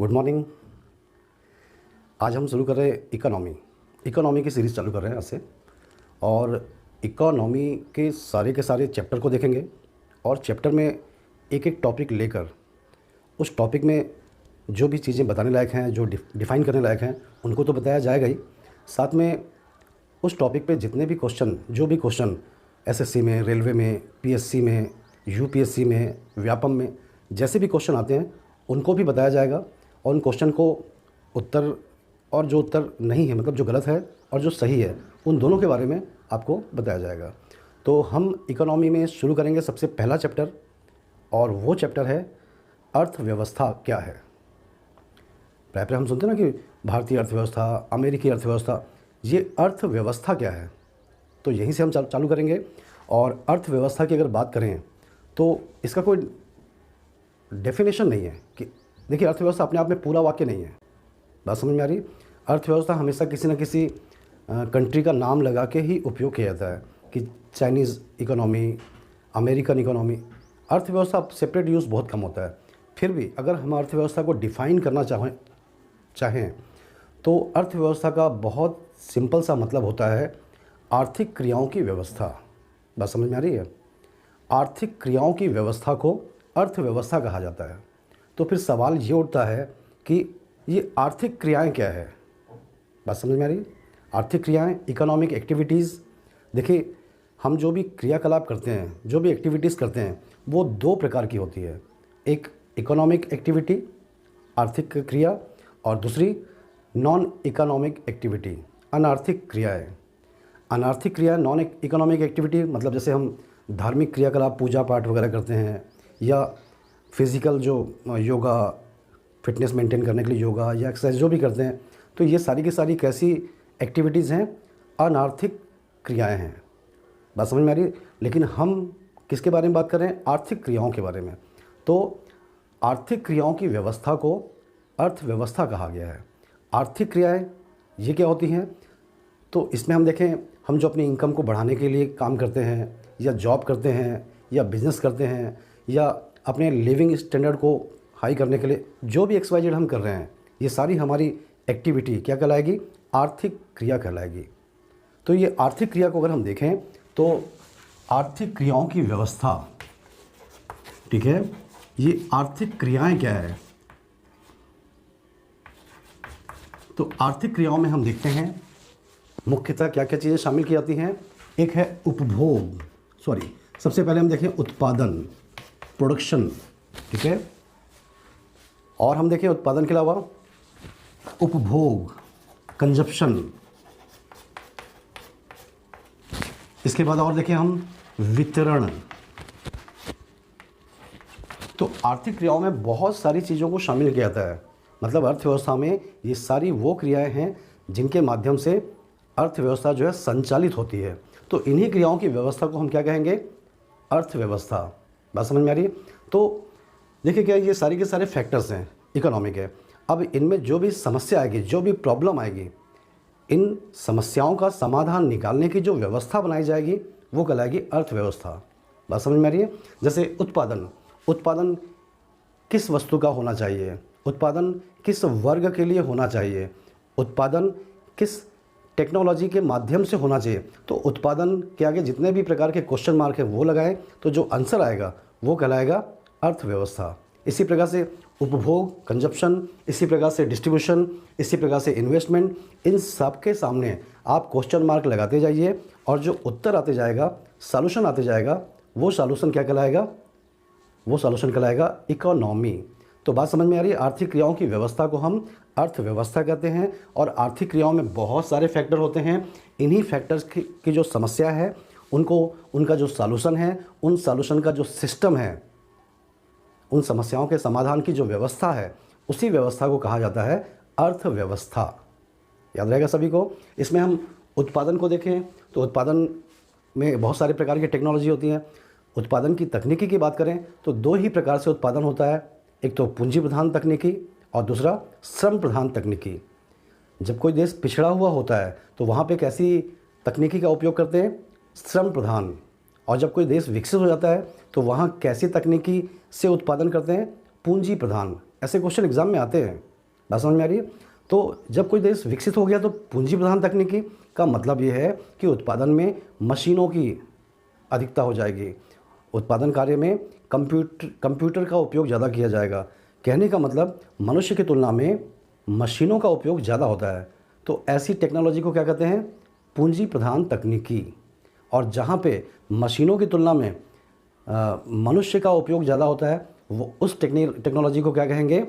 Good morning. आज हम शुरू कर रहे हैं इकोनॉमी की सीरीज़ चालू कर रहे हैं आज से। और इकोनॉमी के सारे चैप्टर को देखेंगे और चैप्टर में एक एक टॉपिक लेकर उस टॉपिक में जो भी चीज़ें बताने लायक हैं, जो डिफ़ाइन करने लायक हैं, उनको तो बताया जाएगा ही। साथ में उस टॉपिक पे जितने भी क्वेश्चन एसएससी में, रेलवे में, पीएससी में, यूपीएससी में, व्यापम में जैसे भी क्वेश्चन आते हैं उनको भी बताया जाएगा। और उन क्वेश्चन को उत्तर और जो उत्तर नहीं है, मतलब जो गलत है और जो सही है, उन दोनों के बारे में आपको बताया जाएगा। तो हम इकोनॉमी में शुरू करेंगे सबसे पहला चैप्टर, और वो चैप्टर है अर्थव्यवस्था क्या है। प्रायः हम सुनते हैं ना कि भारतीय अर्थव्यवस्था, अमेरिकी अर्थव्यवस्था, ये अर्थव्यवस्था क्या है। तो यहीं से हम चालू करेंगे। और अर्थव्यवस्था की अगर बात करें तो इसका कोई डेफिनेशन नहीं है कि देखिए, अर्थव्यवस्था अपने आप में पूरा वाक्य नहीं है। बात समझ में आ रही? अर्थव्यवस्था हमेशा किसी न किसी कंट्री का नाम लगा के ही उपयोग किया जाता है कि चाइनीज़ इकोनॉमी, अमेरिकन इकोनॉमी। अर्थव्यवस्था सेपरेट यूज़ बहुत कम होता है। फिर भी अगर हम अर्थव्यवस्था को डिफ़ाइन करना चाहें तो अर्थव्यवस्था का बहुत सिंपल सा मतलब होता है आर्थिक क्रियाओं की व्यवस्था। बात समझ में आ रही है? आर्थिक क्रियाओं की व्यवस्था को अर्थव्यवस्था कहा जाता है। तो फिर सवाल ये उठता है कि ये आर्थिक क्रियाएं क्या है। बात समझ में आ रही? आर्थिक क्रियाएं, इकोनॉमिक एक्टिविटीज़। देखिए, हम जो भी क्रियाकलाप करते हैं, जो भी एक्टिविटीज़ करते हैं, वो दो प्रकार की होती है। एक इकोनॉमिक एक्टिविटी, आर्थिक क्रिया, और दूसरी नॉन इकोनॉमिक एक्टिविटी, अनार्थिक क्रियाएँ। अनार्थिक क्रिया, नॉन इकोनॉमिक एक्टिविटी, मतलब जैसे हम धार्मिक क्रियाकलाप, पूजा पाठ वगैरह करते हैं, या फिज़िकल जो योगा, फिटनेस मेंटेन करने के लिए योगा या एक्सरसाइज जो भी करते हैं, तो ये सारी की सारी कैसी एक्टिविटीज़ हैं? अनार्थिक क्रियाएं हैं। बात समझ में आ रही? लेकिन हम किसके बारे में बात कर रहे हैं? आर्थिक क्रियाओं के बारे में। तो आर्थिक क्रियाओं की व्यवस्था को अर्थव्यवस्था कहा गया है। आर्थिक क्रियाएं ये क्या होती हैं? तो इसमें हम देखें, हम जो अपनी इनकम को बढ़ाने के लिए काम करते हैं, या जॉब करते हैं, या बिज़नेस करते हैं, या अपने लिविंग स्टैंडर्ड को हाई करने के लिए जो भी XYZ हम कर रहे हैं, ये सारी हमारी एक्टिविटी क्या कहलाएगी? आर्थिक क्रिया कहलाएगी। तो ये आर्थिक क्रिया को अगर हम देखें तो आर्थिक क्रियाओं की व्यवस्था, ठीक है, ये आर्थिक क्रियाएं क्या है? तो आर्थिक क्रियाओं में हम देखते हैं मुख्यतः क्या क्या चीज़ें शामिल की जाती हैं। एक है उपभोग, सबसे पहले हम देखें उत्पादन, प्रोडक्शन, ठीक है। और हम देखें उत्पादन के अलावा उपभोग, कंजप्शन। इसके बाद और देखें हम वितरण। तो आर्थिक क्रियाओं में बहुत सारी चीज़ों को शामिल किया जाता है। मतलब अर्थव्यवस्था में ये सारी वो क्रियाएं हैं जिनके माध्यम से अर्थव्यवस्था जो है संचालित होती है। तो इन्हीं क्रियाओं की व्यवस्था को हम क्या कहेंगे? अर्थव्यवस्था। बात समझ में आ रही है? तो देखिए, क्या ये सारी के सारे फैक्टर्स हैं इकोनॉमी के। अब इनमें जो भी समस्या आएगी, जो भी प्रॉब्लम आएगी, इन समस्याओं का समाधान निकालने की जो व्यवस्था बनाई जाएगी वो कहलाएगी अर्थव्यवस्था। बात समझ में आ रही है? जैसे उत्पादन किस वस्तु का होना चाहिए, उत्पादन किस वर्ग के लिए होना चाहिए, उत्पादन किस टेक्नोलॉजी के माध्यम से होना चाहिए। तो उत्पादन के आगे जितने भी प्रकार के क्वेश्चन मार्क हैं वो लगाएं, तो जो आंसर आएगा वो कहलाएगा अर्थव्यवस्था। इसी प्रकार से उपभोग, कंजप्शन, इसी प्रकार से डिस्ट्रीब्यूशन, इसी प्रकार से इन्वेस्टमेंट, इन सब के सामने आप क्वेश्चन मार्क लगाते जाइए, और जो उत्तर आते जाएगा, सॉल्यूशन आते जाएगा, वो सॉल्यूशन क्या कहलाएगा? वो सॉल्यूशन कहलाएगा इकोनॉमी। तो बात समझ में आ रही है? आर्थिक क्रियाओं की व्यवस्था को हम अर्थव्यवस्था कहते हैं। और आर्थिक क्रियाओं में बहुत सारे फैक्टर होते हैं। इन्हीं फैक्टर्स की जो समस्या है, उनका जो सॉल्यूशन है, उन सॉल्यूशन का जो सिस्टम है, उन समस्याओं के समाधान की जो व्यवस्था है, उसी व्यवस्था को कहा जाता है अर्थव्यवस्था। याद रहेगा सभी को। इसमें हम उत्पादन को देखें तो उत्पादन में बहुत सारे प्रकार की टेक्नोलॉजी होती है। उत्पादन की तकनीकी की बात करें तो दो ही प्रकार से उत्पादन होता है। एक तो पूंजी प्रधान तकनीकी और दूसरा श्रम प्रधान तकनीकी। जब कोई देश पिछड़ा हुआ होता है तो वहाँ पे कैसी तकनीकी का उपयोग करते हैं? श्रम प्रधान। और जब कोई देश विकसित हो जाता है तो वहाँ कैसी तकनीकी से उत्पादन करते हैं? पूंजी प्रधान। ऐसे क्वेश्चन एग्जाम में आते हैं। बात समझ में आ रही है। तो जब कोई देश विकसित हो गया तो पूंजी प्रधान तकनीकी का मतलब ये है कि उत्पादन में मशीनों की अधिकता हो जाएगी, उत्पादन कार्य में कंप्यूटर का उपयोग ज़्यादा किया जाएगा। कहने का मतलब मनुष्य की तुलना में मशीनों का उपयोग ज़्यादा होता है। तो ऐसी टेक्नोलॉजी को क्या कहते हैं? पूंजी प्रधान तकनीकी। और जहाँ पे मशीनों की तुलना में मनुष्य का उपयोग ज़्यादा होता है, वो उस टेक्नोलॉजी को क्या कहेंगे?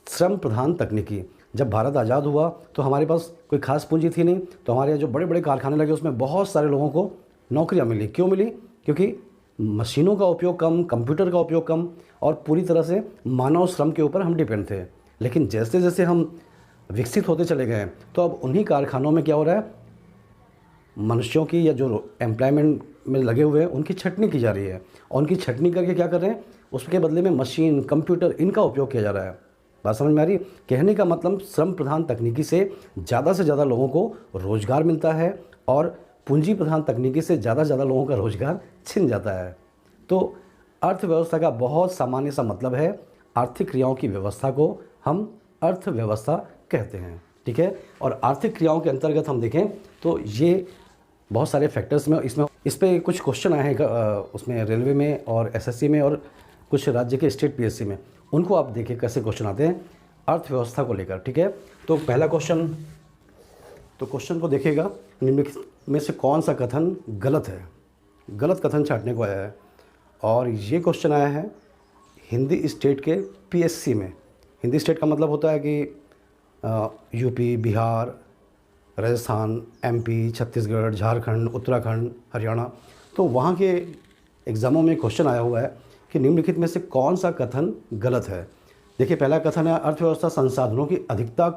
श्रम प्रधान तकनीकी। जब भारत आज़ाद हुआ तो हमारे पास कोई खास पूंजी थी नहीं, तो हमारे यहाँ जो बड़े बड़े कारखाने लगे उसमें बहुत सारे लोगों को नौकरियाँ मिली। क्यों मिली? क्योंकि मशीनों का उपयोग कम, कंप्यूटर का उपयोग कम और पूरी तरह से मानव श्रम के ऊपर हम डिपेंड थे। लेकिन जैसे जैसे हम विकसित होते चले गए तो अब उन्हीं कारखानों में क्या हो रहा है? मनुष्यों की या जो एम्प्लॉयमेंट में लगे हुए हैं उनकी छटनी की जा रही है, और उनकी छटनी करके क्या कर रहे हैं? उसके बदले में मशीन, कंप्यूटर, इनका उपयोग किया जा रहा है। बात समझ में आ रही? कहने का मतलब श्रम प्रधान तकनीकी से ज़्यादा लोगों को रोज़गार मिलता है और पूंजी प्रधान तकनीकी से ज़्यादा लोगों का रोज़गार छिन जाता है। तो अर्थव्यवस्था का बहुत सामान्य सा मतलब है, आर्थिक क्रियाओं की व्यवस्था को हम अर्थव्यवस्था कहते हैं। ठीक है। और आर्थिक क्रियाओं के अंतर्गत हम देखें तो ये बहुत सारे फैक्टर्स में इस पे कुछ क्वेश्चन आए हैं उसमें रेलवे में और एसएससी में और कुछ राज्य के स्टेट पीएससी में। उनको आप देखिए कैसे क्वेश्चन आते हैं अर्थव्यवस्था को लेकर। ठीक है। तो पहला क्वेश्चन, तो क्वेश्चन को देखिएगा, निम्नलिखित में से कौन सा कथन गलत है? गलत कथन छांटने को आया है और ये क्वेश्चन आया है हिंदी स्टेट के पीएससी में। हिंदी स्टेट का मतलब होता है कि यूपी, बिहार, राजस्थान, एमपी, छत्तीसगढ़, झारखंड, उत्तराखंड, हरियाणा। तो वहाँ के एग्ज़ामों में क्वेश्चन आया हुआ है कि निम्नलिखित में से कौन सा कथन गलत है। देखिए पहला कथन है अर्थव्यवस्था संसाधनों की अधिकता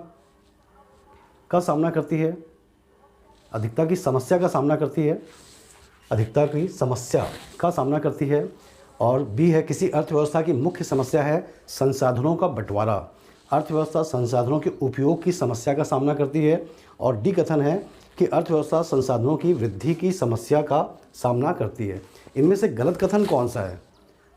का सामना करती है, अधिकता की समस्या का सामना करती है, अधिकता की समस्या का सामना करती है। और बी है किसी अर्थव्यवस्था की मुख्य समस्या है संसाधनों का बंटवारा, अर्थव्यवस्था संसाधनों के उपयोग की समस्या का सामना करती है। और डी कथन है कि अर्थव्यवस्था संसाधनों की वृद्धि की समस्या का सामना करती है। इनमें से गलत कथन कौन सा है?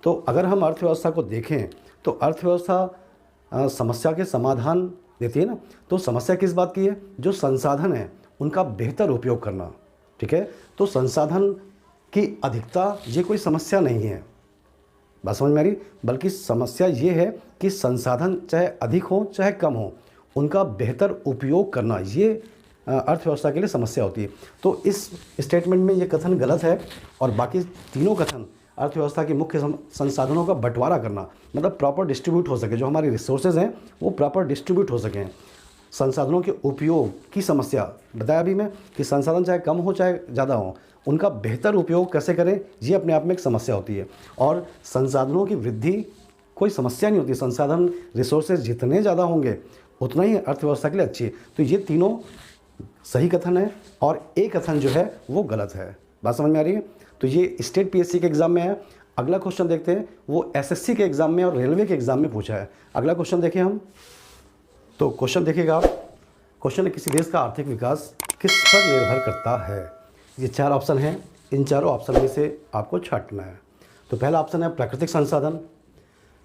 तो अगर हम अर्थव्यवस्था को देखें तो अर्थव्यवस्था समस्या के समाधान देती है ना। तो समस्या किस बात की है? जो संसाधन है उनका बेहतर उपयोग करना। ठीक है। तो संसाधन की अधिकता ये कोई समस्या नहीं है, बात समझ में आ रही? बल्कि समस्या ये है कि संसाधन चाहे अधिक हो चाहे कम हो, उनका बेहतर उपयोग करना, ये अर्थव्यवस्था के लिए समस्या होती है। तो इस स्टेटमेंट में ये कथन गलत है। और बाकी तीनों कथन अर्थव्यवस्था के मुख्य संसाधनों का बंटवारा करना, मतलब प्रॉपर डिस्ट्रीब्यूट हो सके, जो हमारी रिसोर्सेज हैं वो प्रॉपर डिस्ट्रीब्यूट हो सकें। संसाधनों के उपयोग की समस्या बताया अभी मैं कि संसाधन चाहे कम हो चाहे ज़्यादा हो, उनका बेहतर उपयोग कैसे करें, ये अपने आप में एक समस्या होती है। और संसाधनों की वृद्धि कोई समस्या नहीं होती, संसाधन रिसोर्सेज जितने ज़्यादा होंगे उतना ही अर्थव्यवस्था के लिए अच्छी है। तो ये तीनों सही कथन है और एक कथन जो है वो गलत है। बात समझ में आ रही है? तो ये स्टेट पीएससी के एग्ज़ाम में है। अगला क्वेश्चन देखते हैं, वो एसएससी के एग्ज़ाम में और रेलवे के एग्ज़ाम में पूछा है। अगला क्वेश्चन देखें हम, तो क्वेश्चन देखिएगा आप। क्वेश्चन है किसी देश का आर्थिक विकास किस पर निर्भर करता है? ये 4 ऑप्शन हैं, इन चारों ऑप्शन में से आपको छांटना है। तो पहला ऑप्शन है प्राकृतिक संसाधन।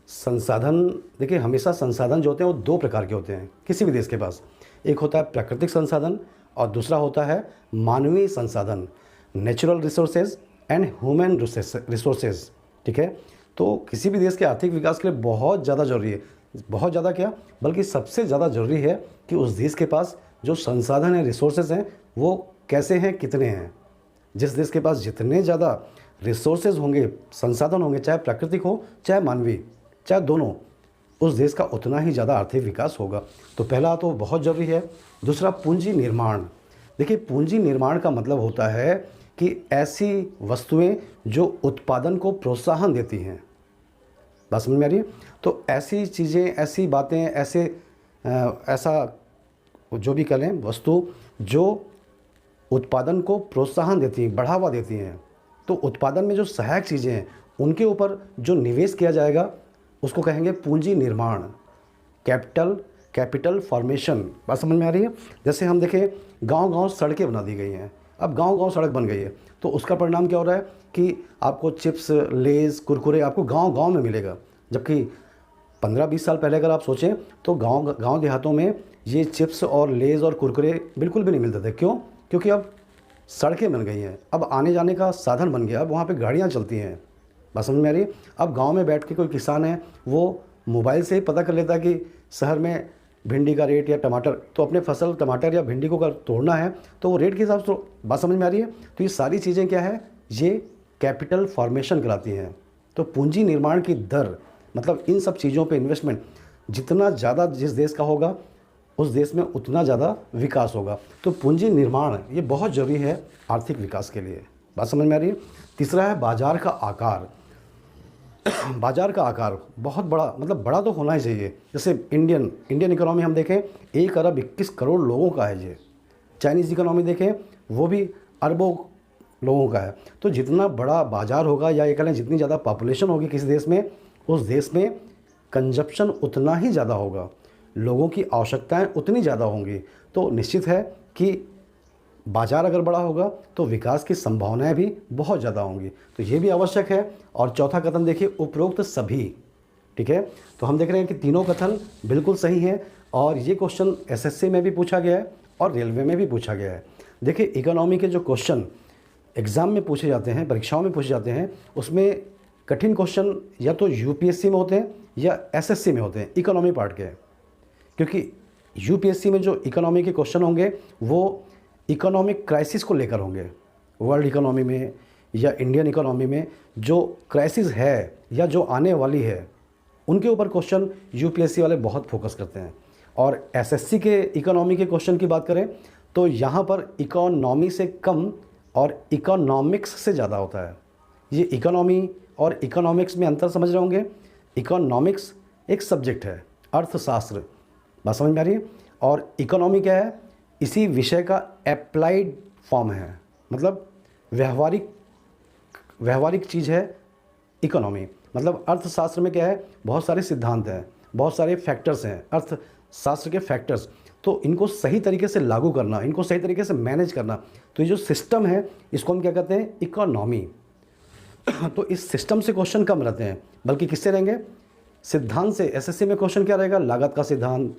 संसाधन देखिए, हमेशा संसाधन जो होते हैं वो 2 प्रकार के होते हैं किसी भी देश के पास। एक होता है प्राकृतिक संसाधन और दूसरा होता है मानवीय संसाधन, natural resources and human resources. ठीक है। तो किसी भी देश के आर्थिक विकास के लिए बहुत ज़्यादा ज़रूरी है, बहुत ज़्यादा क्या बल्कि सबसे ज़्यादा ज़रूरी है कि उस देश के पास जो संसाधन हैं, रिसोर्सेज हैं, वो कैसे हैं, कितने हैं। जिस देश के पास जितने ज़्यादा रिसोर्सेज होंगे, संसाधन होंगे, चाहे प्राकृतिक हो चाहे मानवीय, चाहे दोनों, उस देश का उतना ही ज़्यादा आर्थिक विकास होगा। तो पहला तो बहुत ज़रूरी है। दूसरा पूंजी निर्माण। देखिए पूंजी निर्माण का मतलब होता है कि ऐसी वस्तुएं जो उत्पादन को प्रोत्साहन देती हैं। बात समझ में आ रही है? तो ऐसी चीज़ें, ऐसी बातें, ऐसा जो भी करें वस्तु जो उत्पादन को प्रोत्साहन देती हैं, बढ़ावा देती हैं। तो उत्पादन में जो सहायक चीज़ें हैं उनके ऊपर जो निवेश किया जाएगा उसको कहेंगे पूंजी निर्माण, कैपिटल फॉर्मेशन। बात समझ में आ रही है? जैसे हम देखें गांव-गांव सड़कें बना दी गई हैं, अब गांव-गांव सड़क बन गई है तो उसका परिणाम क्या हो रहा है कि आपको चिप्स, लेज़, कुरकुरे आपको गांव-गांव में मिलेगा, जबकि 15-20 साल पहले अगर आप सोचें तो गांव देहातों में ये चिप्स और लेज़ और कुरकुरे बिल्कुल भी नहीं मिलते थे। क्यों? क्योंकि अब सड़कें बन गई हैं, अब आने जाने का साधन बन गया, अब वहाँ पे गाड़ियाँ चलती हैं। बात समझ में आ रही है? अब गांव में बैठ के कोई किसान है वो मोबाइल से ही पता कर लेता है कि शहर में भिंडी का रेट या टमाटर, तो अपने फसल टमाटर या भिंडी को अगर तोड़ना है तो वो रेट के हिसाब से। बात समझ में आ रही है? तो ये सारी चीज़ें क्या है, ये कैपिटल फॉर्मेशन कराती हैं। तो पूंजी निर्माण की दर, मतलब इन सब चीज़ों पे इन्वेस्टमेंट जितना ज़्यादा जिस देश का होगा उस देश में उतना ज़्यादा विकास होगा। तो पूंजी निर्माण ये बहुत ज़रूरी है आर्थिक विकास के लिए। बात समझ में आ रही है? तीसरा है बाज़ार का आकार। बाज़ार का आकार बहुत बड़ा, मतलब बड़ा तो होना ही चाहिए। जैसे इंडियन इकोनॉमी हम देखें 1 अरब 21 करोड़ लोगों का है ये। चाइनीज़ इकोनॉमी देखें वो भी अरबों लोगों का है। तो जितना बड़ा बाज़ार होगा या ये कहें जितनी ज़्यादा पॉपुलेशन होगी किसी देश में, उस देश में कंजप्शन उतना ही ज़्यादा होगा, लोगों की आवश्यकताएं उतनी ज़्यादा होंगी। तो निश्चित है कि बाज़ार अगर बड़ा होगा तो विकास की संभावनाएं भी बहुत ज़्यादा होंगी। तो ये भी आवश्यक है। और चौथा कथन देखिए, उपरोक्त सभी। ठीक है, तो हम देख रहे हैं कि तीनों कथन बिल्कुल सही हैं और ये क्वेश्चन एसएससी में भी पूछा गया है और रेलवे में भी पूछा गया है। देखिए इकोनॉमी के जो क्वेश्चन एग्ज़ाम में पूछे जाते हैं, परीक्षाओं में पूछे जाते हैं, उसमें कठिन क्वेश्चन या तो यूपीएससी में होते हैं या एसएससी में होते हैं इकोनॉमी पार्ट के। क्योंकि यूपीएससी में जो इकोनॉमी के क्वेश्चन होंगे वो इकोनॉमिक क्राइसिस को लेकर होंगे। वर्ल्ड इकोनॉमी में या इंडियन इकोनॉमी में जो क्राइसिस है या जो आने वाली है उनके ऊपर क्वेश्चन यूपीएससी वाले बहुत फोकस करते हैं। और एसएससी के इकोनॉमी के क्वेश्चन की बात करें तो यहाँ पर इकोनॉमी से कम और इकोनॉमिक्स से ज़्यादा होता है। ये इकोनॉमी और इकोनॉमिक्स में अंतर समझ रहे होंगे। इकोनॉमिक्स एक सब्जेक्ट है, अर्थशास्त्र। बात समझ में आ रही है? और इकोनॉमी क्या है? इसी विषय का एप्लाइड फॉर्म है, मतलब व्यवहारिक चीज़ है इकोनॉमी। मतलब अर्थशास्त्र में क्या है, बहुत सारे सिद्धांत हैं, बहुत सारे फैक्टर्स हैं, अर्थशास्त्र के फैक्टर्स। तो इनको सही तरीके से लागू करना, इनको सही तरीके से मैनेज करना, तो ये जो सिस्टम है इसको हम क्या कहते हैं, इकोनॉमी। तो इस सिस्टम से क्वेश्चन कम रहते हैं, बल्कि किससे रहेंगे, सिद्धांत से। एसएससी में क्वेश्चन क्या रहेगा, लागत का सिद्धांत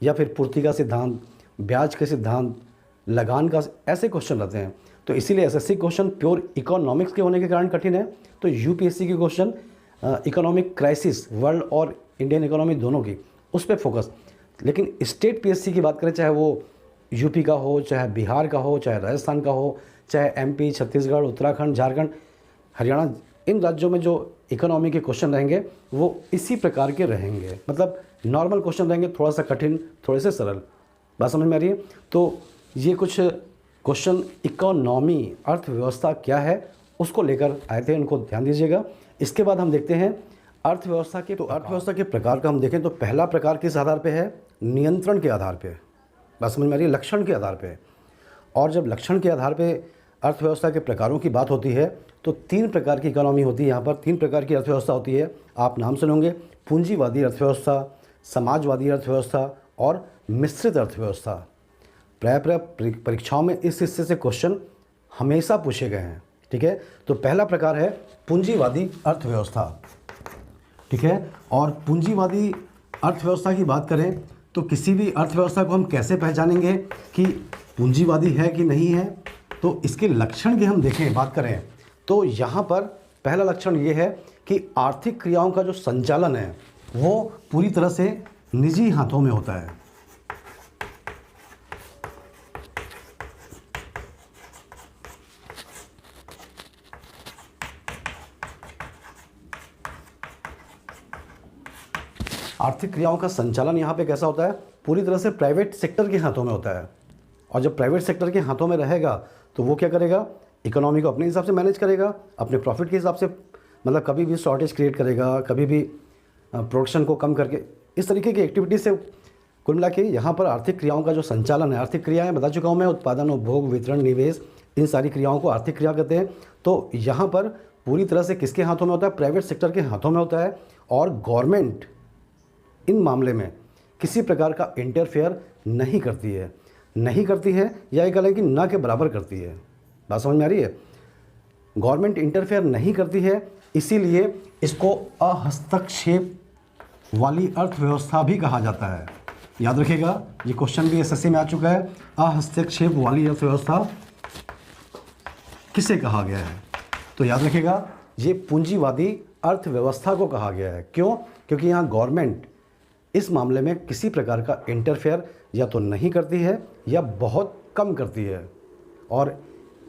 या फिर पूर्ति का सिद्धांत, ब्याज के सिद्धांत, लगान का, ऐसे क्वेश्चन रहते हैं। तो इसीलिए एसएससी क्वेश्चन प्योर इकोनॉमिक्स के होने के कारण कठिन है। तो यूपीएससी के क्वेश्चन इकोनॉमिक क्राइसिस, वर्ल्ड और इंडियन इकोनॉमी दोनों की, उस पर फोकस। लेकिन स्टेट पीएससी की बात करें, चाहे वो यूपी का हो, चाहे बिहार का हो, चाहे राजस्थान का हो, चाहे एमपी, छत्तीसगढ़, उत्तराखंड, झारखंड, हरियाणा, इन राज्यों में जो इकोनॉमी के क्वेश्चन रहेंगे वो इसी प्रकार के रहेंगे। मतलब नॉर्मल क्वेश्चन रहेंगे, थोड़ा सा कठिन, थोड़े से सरल। बात समझ में आ रही है? तो ये कुछ क्वेश्चन इकोनॉमी, अर्थव्यवस्था क्या है उसको लेकर आए थे, उनको ध्यान दीजिएगा। इसके बाद हम देखते हैं अर्थव्यवस्था के। तो अर्थव्यवस्था के प्रकार का हम देखें तो पहला प्रकार किस आधार पे है, नियंत्रण के आधार पे। बात समझ में आ रही है? लक्षण के आधार पे। और जब लक्षण के आधार पे अर्थव्यवस्था के प्रकारों की बात होती है तो 3 प्रकार की इकोनॉमी होती है। यहाँ पर 3 प्रकार की अर्थव्यवस्था होती है, आप नाम सुनोगे, पूंजीवादी अर्थव्यवस्था, समाजवादी अर्थव्यवस्था और मिश्रित अर्थव्यवस्था। प्राय परीक्षाओं में इस हिस्से से क्वेश्चन हमेशा पूछे गए हैं। ठीक है, तो पहला प्रकार है पूंजीवादी अर्थव्यवस्था। ठीक है, और पूंजीवादी अर्थव्यवस्था की बात करें तो किसी भी अर्थव्यवस्था को हम कैसे पहचानेंगे कि पूंजीवादी है कि नहीं है, तो इसके लक्षण की हम देखें, बात करें तो यहाँ पर पहला लक्षण ये है कि आर्थिक क्रियाओं का जो संचालन है वो पूरी तरह से निजी हाथों में होता है। आर्थिक क्रियाओं का संचालन यहाँ पे कैसा होता है, पूरी तरह से प्राइवेट सेक्टर के हाथों में होता है। और जब प्राइवेट सेक्टर के हाथों में रहेगा तो वो क्या करेगा, इकोनॉमी को अपने हिसाब से मैनेज करेगा, अपने प्रॉफिट के हिसाब से। मतलब कभी भी शॉर्टेज क्रिएट करेगा, कभी भी प्रोडक्शन को कम करके, इस तरीके की एक्टिविटी से कुल मिला के यहाँ पर आर्थिक क्रियाओं का जो संचालन है, आर्थिक क्रियाएं बता चुका हूँ मैं, उत्पादन, उपभोग, वितरण, निवेश, इन सारी क्रियाओं को आर्थिक क्रिया कहते हैं। तो यहाँ पर पूरी तरह से किसके हाथों में होता है, प्राइवेट सेक्टर के हाथों में होता है। और गवर्नमेंट इन मामले में किसी प्रकार का इंटरफेयर नहीं करती है या ये कहें कि ना के बराबर करती है। बात समझ में आ रही है? गवर्नमेंट इंटरफेयर नहीं करती है, इसीलिए इसको अहस्तक्षेप वाली अर्थव्यवस्था भी कहा जाता है। याद रखिएगा, ये क्वेश्चन भी एसएससी में आ चुका है। अहस्तक्षेप वाली अर्थव्यवस्था किसे कहा गया है? तो याद रखिएगा, ये पूंजीवादी अर्थव्यवस्था को कहा गया है। क्यों? क्योंकि यहाँ गवर्नमेंट इस मामले में किसी प्रकार का इंटरफेयर या तो नहीं करती है या बहुत कम करती है। और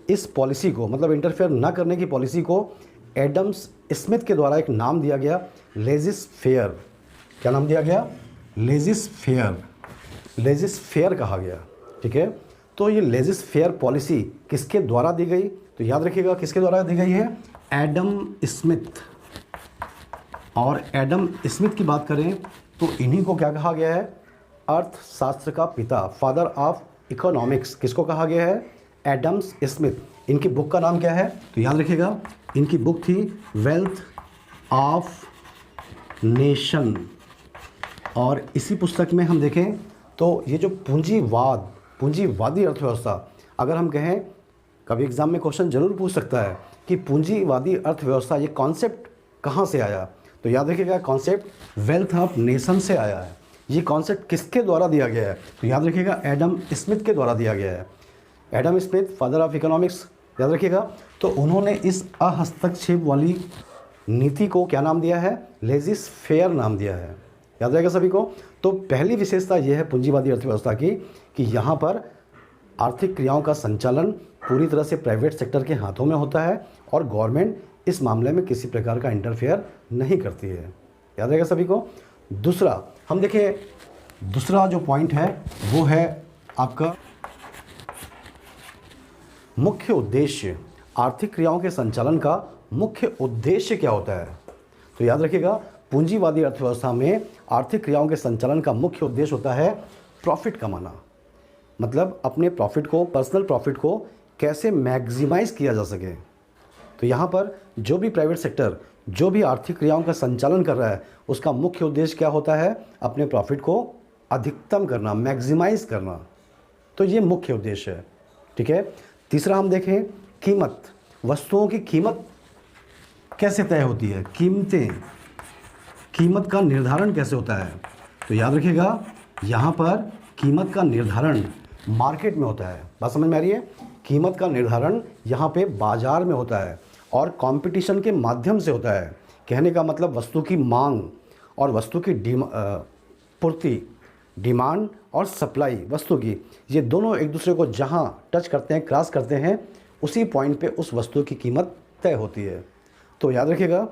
इस पॉलिसी को, मतलब इंटरफेयर ना करने की पॉलिसी को, एडम्स स्मिथ के द्वारा एक नाम दिया गया, लेजिस फेयर। क्या नाम दिया गया? लेजिस फेयर। लेजिस फेयर कहा गया। ठीक है, तो ये लेजिस फेयर पॉलिसी किसके द्वारा दी गई? तो याद रखिएगा, किसके द्वारा दी गई है? Adam Smith. और एडम स्मिथ की बात करें तो इन्हीं को क्या कहा गया है? अर्थशास्त्र का पिता, फादर ऑफ इकोनॉमिक्स। किसको कहा गया है? Adams Smith. इनकी बुक का नाम क्या है? तो याद रखिएगा, इनकी बुक थी वेल्थ ऑफ नेशन। और इसी पुस्तक में हम देखें तो ये जो पूंजीवादी अर्थव्यवस्था, अगर हम कहें, कभी एग्जाम में क्वेश्चन जरूर पूछ सकता है कि पूंजीवादी अर्थव्यवस्था ये कॉन्सेप्ट कहाँ से आया? तो याद रखिएगा, कॉन्सेप्ट वेल्थ ऑफ नेशन से आया है। ये कॉन्सेप्ट किसके द्वारा दिया गया है? तो याद रखिएगा, एडम स्मिथ के द्वारा दिया गया है। Adam Smith, father of economics, याद रखिएगा। तो उन्होंने इस अहस्तक्षेप वाली नीति को क्या नाम दिया है? लेजिस फेयर नाम दिया है। याद रहेगा सभी को। तो पहली विशेषता यह है पूंजीवादी अर्थव्यवस्था की कि यहाँ पर आर्थिक क्रियाओं का संचालन पूरी तरह से प्राइवेट सेक्टर के हाथों में होता है और गवर्नमेंट इस मामले में किसी प्रकार का इंटरफेयर नहीं करती है। याद रहेगा सभी को। दूसरा हम देखें, दूसरा जो पॉइंट है वो है आपका मुख्य उद्देश्य। आर्थिक क्रियाओं के संचालन का मुख्य उद्देश्य क्या होता है? तो याद रखिएगा, पूंजीवादी अर्थव्यवस्था में आर्थिक क्रियाओं के संचालन का मुख्य उद्देश्य होता है प्रॉफिट कमाना। मतलब अपने प्रॉफिट को, पर्सनल प्रॉफिट को कैसे मैक्सिमाइज किया जा सके। तो यहाँ पर जो भी प्राइवेट सेक्टर जो भी आर्थिक क्रियाओं का संचालन कर रहा है, उसका मुख्य उद्देश्य क्या होता है? अपने प्रॉफिट को अधिकतम करना, मैक्सिमाइज करना। तो ये मुख्य उद्देश्य है। ठीक है। तीसरा हम देखें, कीमत। वस्तुओं की कीमत कैसे तय होती है? कीमत का निर्धारण कैसे होता है? तो याद रखिएगा, यहाँ पर कीमत का निर्धारण मार्केट में होता है। बात समझ में आ रही है? कीमत का निर्धारण यहाँ पे बाजार में होता है और कंपटीशन के माध्यम से होता है। कहने का मतलब वस्तु की मांग और वस्तु की पूर्ति, डिमांड और सप्लाई वस्तु की, ये दोनों एक दूसरे को जहाँ टच करते हैं, क्रॉस करते हैं, उसी पॉइंट पे उस वस्तु की कीमत तय होती है। तो याद रखिएगा,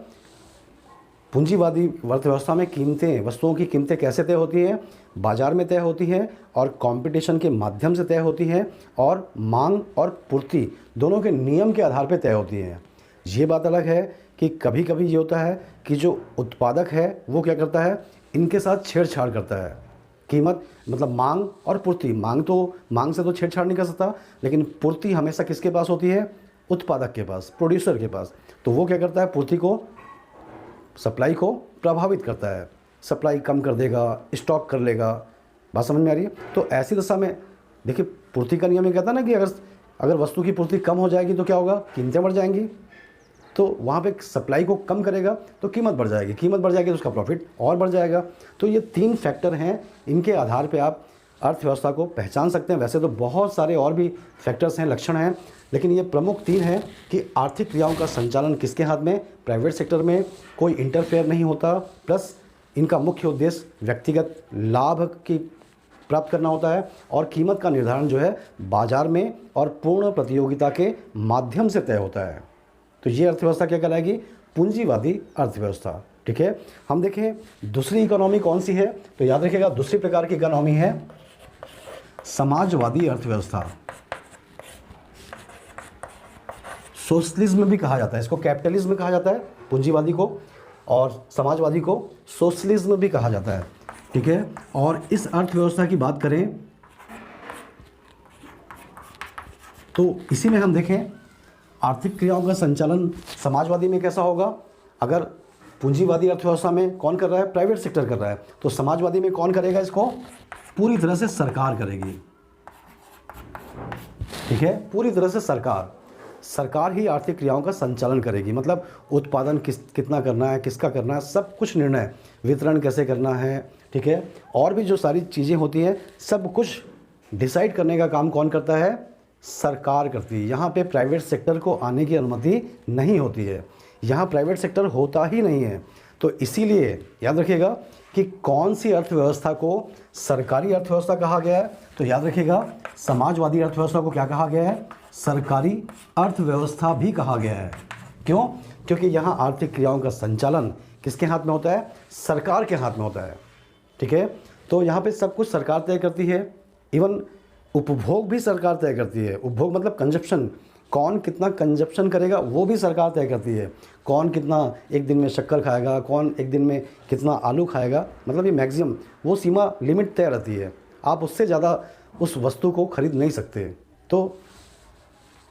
पूंजीवादी अर्थव्यवस्था में कीमतें, वस्तुओं की कीमतें कैसे तय होती हैं? बाजार में तय होती हैं और कंपटीशन के माध्यम से तय होती हैं और मांग और पूर्ति दोनों के नियम के आधार पर तय होती हैं। ये बात अलग है कि कभी कभी ये होता है कि जो उत्पादक है वो क्या करता है, इनके साथ छेड़छाड़ करता है। कीमत मतलब मांग और पूर्ति, मांग से तो छेड़छाड़ नहीं कर सकता, लेकिन पूर्ति हमेशा किसके पास होती है? उत्पादक के पास, प्रोड्यूसर के पास। तो वो क्या करता है? पूर्ति को, सप्लाई को प्रभावित करता है। सप्लाई कम कर देगा, स्टॉक कर लेगा। बात समझ में आ रही है? तो ऐसी दशा में देखिए, पूर्ति का नियम ये कहता है ना कि अगर वस्तु की पूर्ति कम हो जाएगी तो क्या होगा? कीमतें बढ़ जाएंगी। तो वहाँ पे सप्लाई को कम करेगा तो कीमत बढ़ जाएगी, कीमत बढ़ जाएगी तो उसका प्रॉफिट और बढ़ जाएगा। तो ये तीन फैक्टर हैं, इनके आधार पे आप अर्थव्यवस्था को पहचान सकते हैं। वैसे तो बहुत सारे और भी फैक्टर्स हैं, लक्षण हैं, लेकिन ये प्रमुख तीन हैं कि आर्थिक क्रियाओं का संचालन किसके हाथ में? प्राइवेट सेक्टर में। कोई इंटरफेयर नहीं होता, प्लस इनका मुख्य उद्देश्य व्यक्तिगत लाभ की प्राप्त करना होता है और कीमत का निर्धारण जो है बाजार में और पूर्ण प्रतियोगिता के माध्यम से तय होता है। तो ये अर्थव्यवस्था क्या कहलाएगी? पूंजीवादी अर्थव्यवस्था। ठीक है। हम देखें दूसरी इकोनॉमी कौन सी है? तो याद रखिएगा, दूसरी प्रकार की इकोनॉमी है समाजवादी अर्थव्यवस्था। सोशलिज्म भी कहा जाता है इसको, कैपिटलिज्म कहा जाता है पूंजीवादी को, और समाजवादी को सोशलिज्म भी कहा जाता है। ठीक है। और इस अर्थव्यवस्था की बात करें तो इसी में हम देखें आर्थिक क्रियाओं का संचालन समाजवादी में कैसा होगा? अगर पूंजीवादी अर्थव्यवस्था में कौन कर रहा है? प्राइवेट सेक्टर कर रहा है। तो समाजवादी में कौन करेगा इसको? पूरी तरह से सरकार करेगी। ठीक है, पूरी तरह से सरकार ही आर्थिक क्रियाओं का संचालन करेगी। मतलब उत्पादन कितना करना है, किसका करना है, सब कुछ निर्णय वितरण कैसे करना है, ठीक है, और भी जो सारी चीज़ें होती हैं सब कुछ डिसाइड करने का काम कौन करता है? सरकार करती है। यहाँ पे प्राइवेट सेक्टर को आने की अनुमति नहीं होती है, यहाँ प्राइवेट सेक्टर होता ही नहीं है। तो इसीलिए याद रखिएगा कि कौन सी अर्थव्यवस्था को सरकारी अर्थव्यवस्था कहा गया है, तो याद रखिएगा समाजवादी अर्थव्यवस्था को क्या कहा गया है? सरकारी अर्थव्यवस्था भी कहा गया है। क्यों? क्योंकि यहाँ आर्थिक क्रियाओं का संचालन किसके हाथ में होता है? सरकार के हाथ में होता है, ठीक है। तो यहाँ पे सब कुछ सरकार तय करती है, इवन उपभोग भी सरकार तय करती है। उपभोग मतलब कंजप्शन, कौन कितना कंजप्शन करेगा वो भी सरकार तय करती है। कौन कितना एक दिन में शक्कर खाएगा, कौन एक दिन में कितना आलू खाएगा, मतलब ये मैक्सिमम वो सीमा लिमिट तय रहती है, आप उससे ज़्यादा उस वस्तु को खरीद नहीं सकते। तो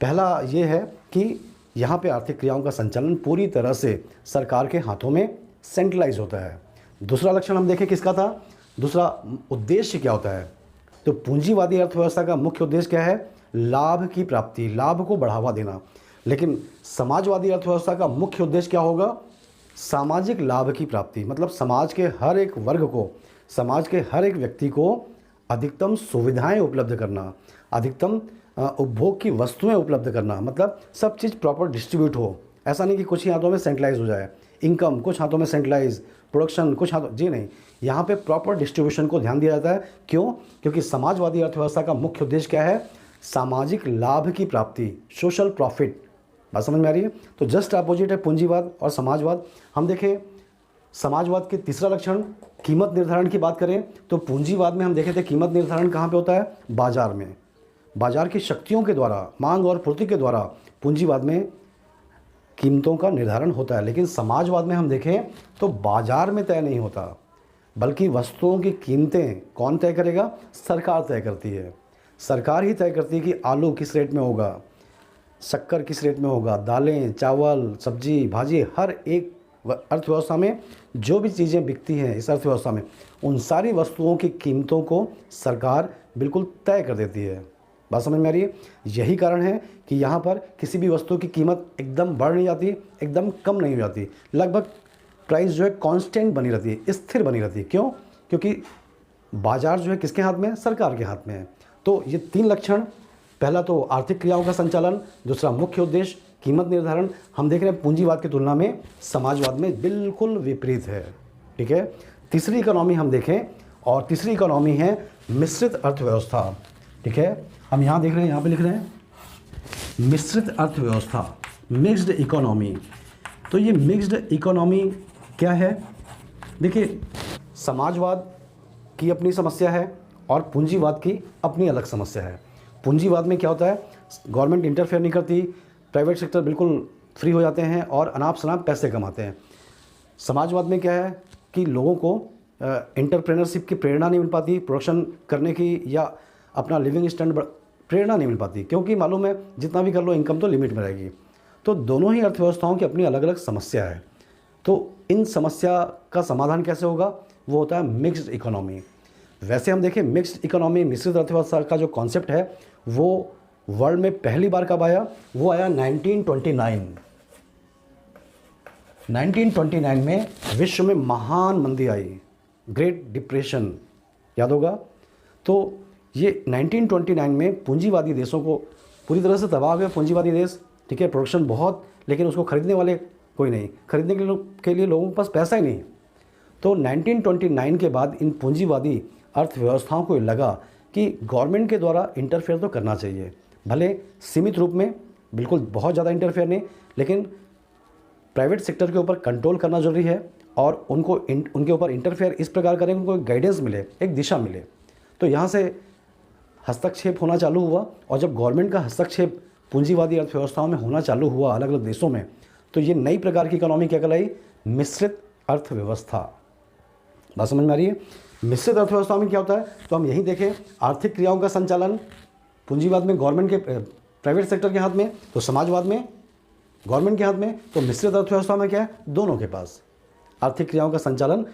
पहला ये है कि यहाँ पे आर्थिक क्रियाओं का संचालन पूरी तरह से सरकार के हाथों में सेंट्रलाइज होता है। दूसरा लक्षण हम देखें किसका था? दूसरा उद्देश्य क्या होता है? तो पूंजीवादी अर्थव्यवस्था का मुख्य उद्देश्य क्या है? लाभ की प्राप्ति, लाभ को बढ़ावा देना। लेकिन समाजवादी अर्थव्यवस्था का मुख्य उद्देश्य क्या होगा? सामाजिक लाभ की प्राप्ति, मतलब समाज के हर एक वर्ग को, समाज के हर एक व्यक्ति को अधिकतम सुविधाएं उपलब्ध करना, अधिकतम उपभोग की वस्तुएं उपलब्ध करना, मतलब सब चीज़ प्रॉपर डिस्ट्रीब्यूट हो। ऐसा नहीं कि कुछ ही हाथों में सेंट्रलाइज हो जाए, इनकम कुछ हाथों में सेंट्रलाइज, प्रोडक्शन कुछ हाथों, जी नहीं, यहाँ पे प्रॉपर डिस्ट्रीब्यूशन को ध्यान दिया जाता है। क्यों? क्योंकि समाजवादी अर्थव्यवस्था का मुख्य उद्देश्य क्या है? सामाजिक लाभ की प्राप्ति, सोशल प्रॉफिट। बात समझ में आ रही है? तो जस्ट अपोजिट है पूंजीवाद और समाजवाद। हम देखें समाजवाद के तीसरा लक्षण कीमत निर्धारण की बात करें तो पूंजीवाद में हम देखे थे कीमत निर्धारण कहाँ पे होता है? बाजार में। बाजार की शक्तियों के द्वारा, मांग और पूर्ति के द्वारा पूंजीवाद में कीमतों का निर्धारण होता है। लेकिन समाजवाद में हम देखें तो बाजार में तय नहीं होता, बल्कि वस्तुओं की कीमतें कौन तय करेगा? सरकार तय करती है। सरकार ही तय करती है कि आलू किस रेट में होगा, शक्कर किस रेट में होगा, दालें, चावल, सब्जी, भाजी, हर एक अर्थव्यवस्था में जो भी चीज़ें बिकती हैं इस अर्थव्यवस्था में, उन सारी वस्तुओं की कीमतों को सरकार बिल्कुल तय कर देती है। बात समझ में आ रही है? यही कारण है कि यहाँ पर किसी भी वस्तु की कीमत एकदम बढ़ नहीं जाती, एकदम कम नहीं हो जाती, लगभग प्राइस जो है कांस्टेंट बनी रहती है, स्थिर बनी रहती है। क्यों? क्योंकि बाजार जो है किसके हाथ में है? सरकार के हाथ में है। तो ये तीन लक्षण, पहला तो आर्थिक क्रियाओं का संचालन, दूसरा मुख्य उद्देश्य कीमत निर्धारण, हम देख रहे हैं पूंजीवाद की तुलना में समाजवाद में बिल्कुल विपरीत है, ठीक है। तीसरी इकोनॉमी हम देखें, और तीसरी इकोनॉमी है मिश्रित अर्थव्यवस्था, ठीक है। हम यहाँ देख रहे हैं, यहाँ पे लिख रहे हैं मिश्रित अर्थव्यवस्था, मिक्स्ड इकोनॉमी। तो ये मिक्स्ड इकोनॉमी क्या है? देखिए, समाजवाद की अपनी समस्या है और पूंजीवाद की अपनी अलग समस्या है। पूंजीवाद में क्या होता है? गवर्नमेंट इंटरफेयर नहीं करती, प्राइवेट सेक्टर बिल्कुल फ्री हो जाते हैं और अनाप शनाप पैसे कमाते हैं। समाजवाद में क्या है कि लोगों को एंटरप्रेन्योरशिप की प्रेरणा नहीं मिल पाती, प्रोडक्शन करने की या अपना लिविंग स्टैंडर्ड प्रेरणा नहीं मिल पाती, क्योंकि मालूम है जितना भी कर लो इनकम तो लिमिट में रहेगी। तो दोनों ही अर्थव्यवस्थाओं की अपनी अलग अलग समस्या है। तो इन समस्या का समाधान कैसे होगा? वो होता है मिक्स्ड इकोनॉमी। वैसे हम देखें मिक्स्ड इकोनॉमी, मिश्रित अर्थव्यवस्था का जो कॉन्सेप्ट है वो वर्ल्ड में पहली बार कब आया? वो आया 1929। 1929 में विश्व में महान मंदी आई, ग्रेट डिप्रेशन, याद होगा। तो ये 1929 में पूंजीवादी देशों को पूरी तरह से तबाह हो गया, पूंजीवादी देश, ठीक है, प्रोडक्शन बहुत, लेकिन उसको खरीदने वाले कोई नहीं, खरीदने के लिए लोगों के पास पैसा ही नहीं। तो 1929 के बाद इन पूंजीवादी अर्थव्यवस्थाओं को लगा कि गवर्नमेंट के द्वारा इंटरफेयर तो करना चाहिए, भले सीमित रूप में, बिल्कुल बहुत ज़्यादा इंटरफेयर नहीं, लेकिन प्राइवेट सेक्टर के ऊपर कंट्रोल करना जरूरी है और उनके ऊपर इंटरफेयर इस प्रकार करें उनको एक गाइडेंस मिले, एक दिशा मिले। तो यहाँ से हस्तक्षेप होना चालू हुआ, और जब गवर्नमेंट का हस्तक्षेप पूंजीवादी अर्थव्यवस्थाओं में होना चालू हुआ अलग अलग देशों में, तो ये नई प्रकार की इकोनॉमी क्या कहलाई? मिश्रित अर्थव्यवस्था। बात समझ में आ रही है? मिश्रित अर्थव्यवस्था में क्या होता है? तो हम यही देखें, आर्थिक क्रियाओं का संचालन पूंजीवाद में गवर्नमेंट के, प्राइवेट सेक्टर के हाथ में, तो समाजवाद में गवर्नमेंट के हाथ में। तो मिश्रित अर्थव्यवस्था में क्या है? दोनों के पास आर्थिक क्रियाओं का संचालन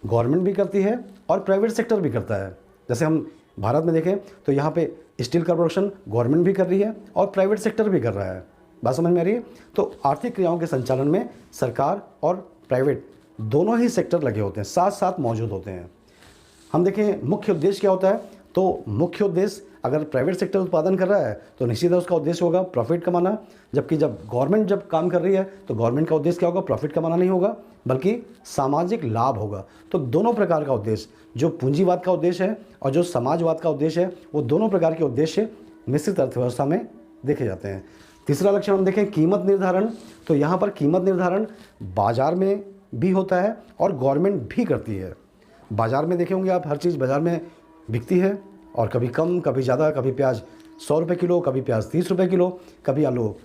गवर्नमेंट भी करती है और प्राइवेट सेक्टर भी करता है। जैसे हम भारत में देखें तो यहाँ पे स्टील का प्रोडक्शन गवर्नमेंट भी कर रही है और प्राइवेट सेक्टर भी कर रहा है। बात समझ में आ रही है? तो आर्थिक क्रियाओं के संचालन में सरकार और प्राइवेट दोनों ही सेक्टर लगे होते हैं, साथ साथ मौजूद होते हैं। हम देखें मुख्य उद्देश्य क्या होता है, तो मुख्य उद्देश्य अगर प्राइवेट सेक्टर उत्पादन कर रहा है तो निश्चित है उसका उद्देश्य होगा प्रॉफिट कमाना, जबकि जब गवर्नमेंट जब काम कर रही है तो गवर्नमेंट का उद्देश्य क्या होगा, प्रॉफिट कमाना नहीं होगा बल्कि सामाजिक लाभ होगा। तो दोनों प्रकार का उद्देश्य, जो पूंजीवाद का उद्देश्य है और जो समाजवाद का उद्देश्य है, वो दोनों प्रकार के उद्देश्य मिश्रित अर्थव्यवस्था में देखे जाते हैं। तीसरा लक्षण हम देखें कीमत निर्धारण, तो यहाँ पर कीमत निर्धारण बाजार में भी होता है और गवर्नमेंट भी करती है। बाज़ार में देखे होंगे आप, हर चीज़ बाज़ार में बिकती है और कभी कम कभी ज़्यादा, कभी प्याज 100 रुपये किलो, कभी प्याज 30 रुपये किलो, कभी आलू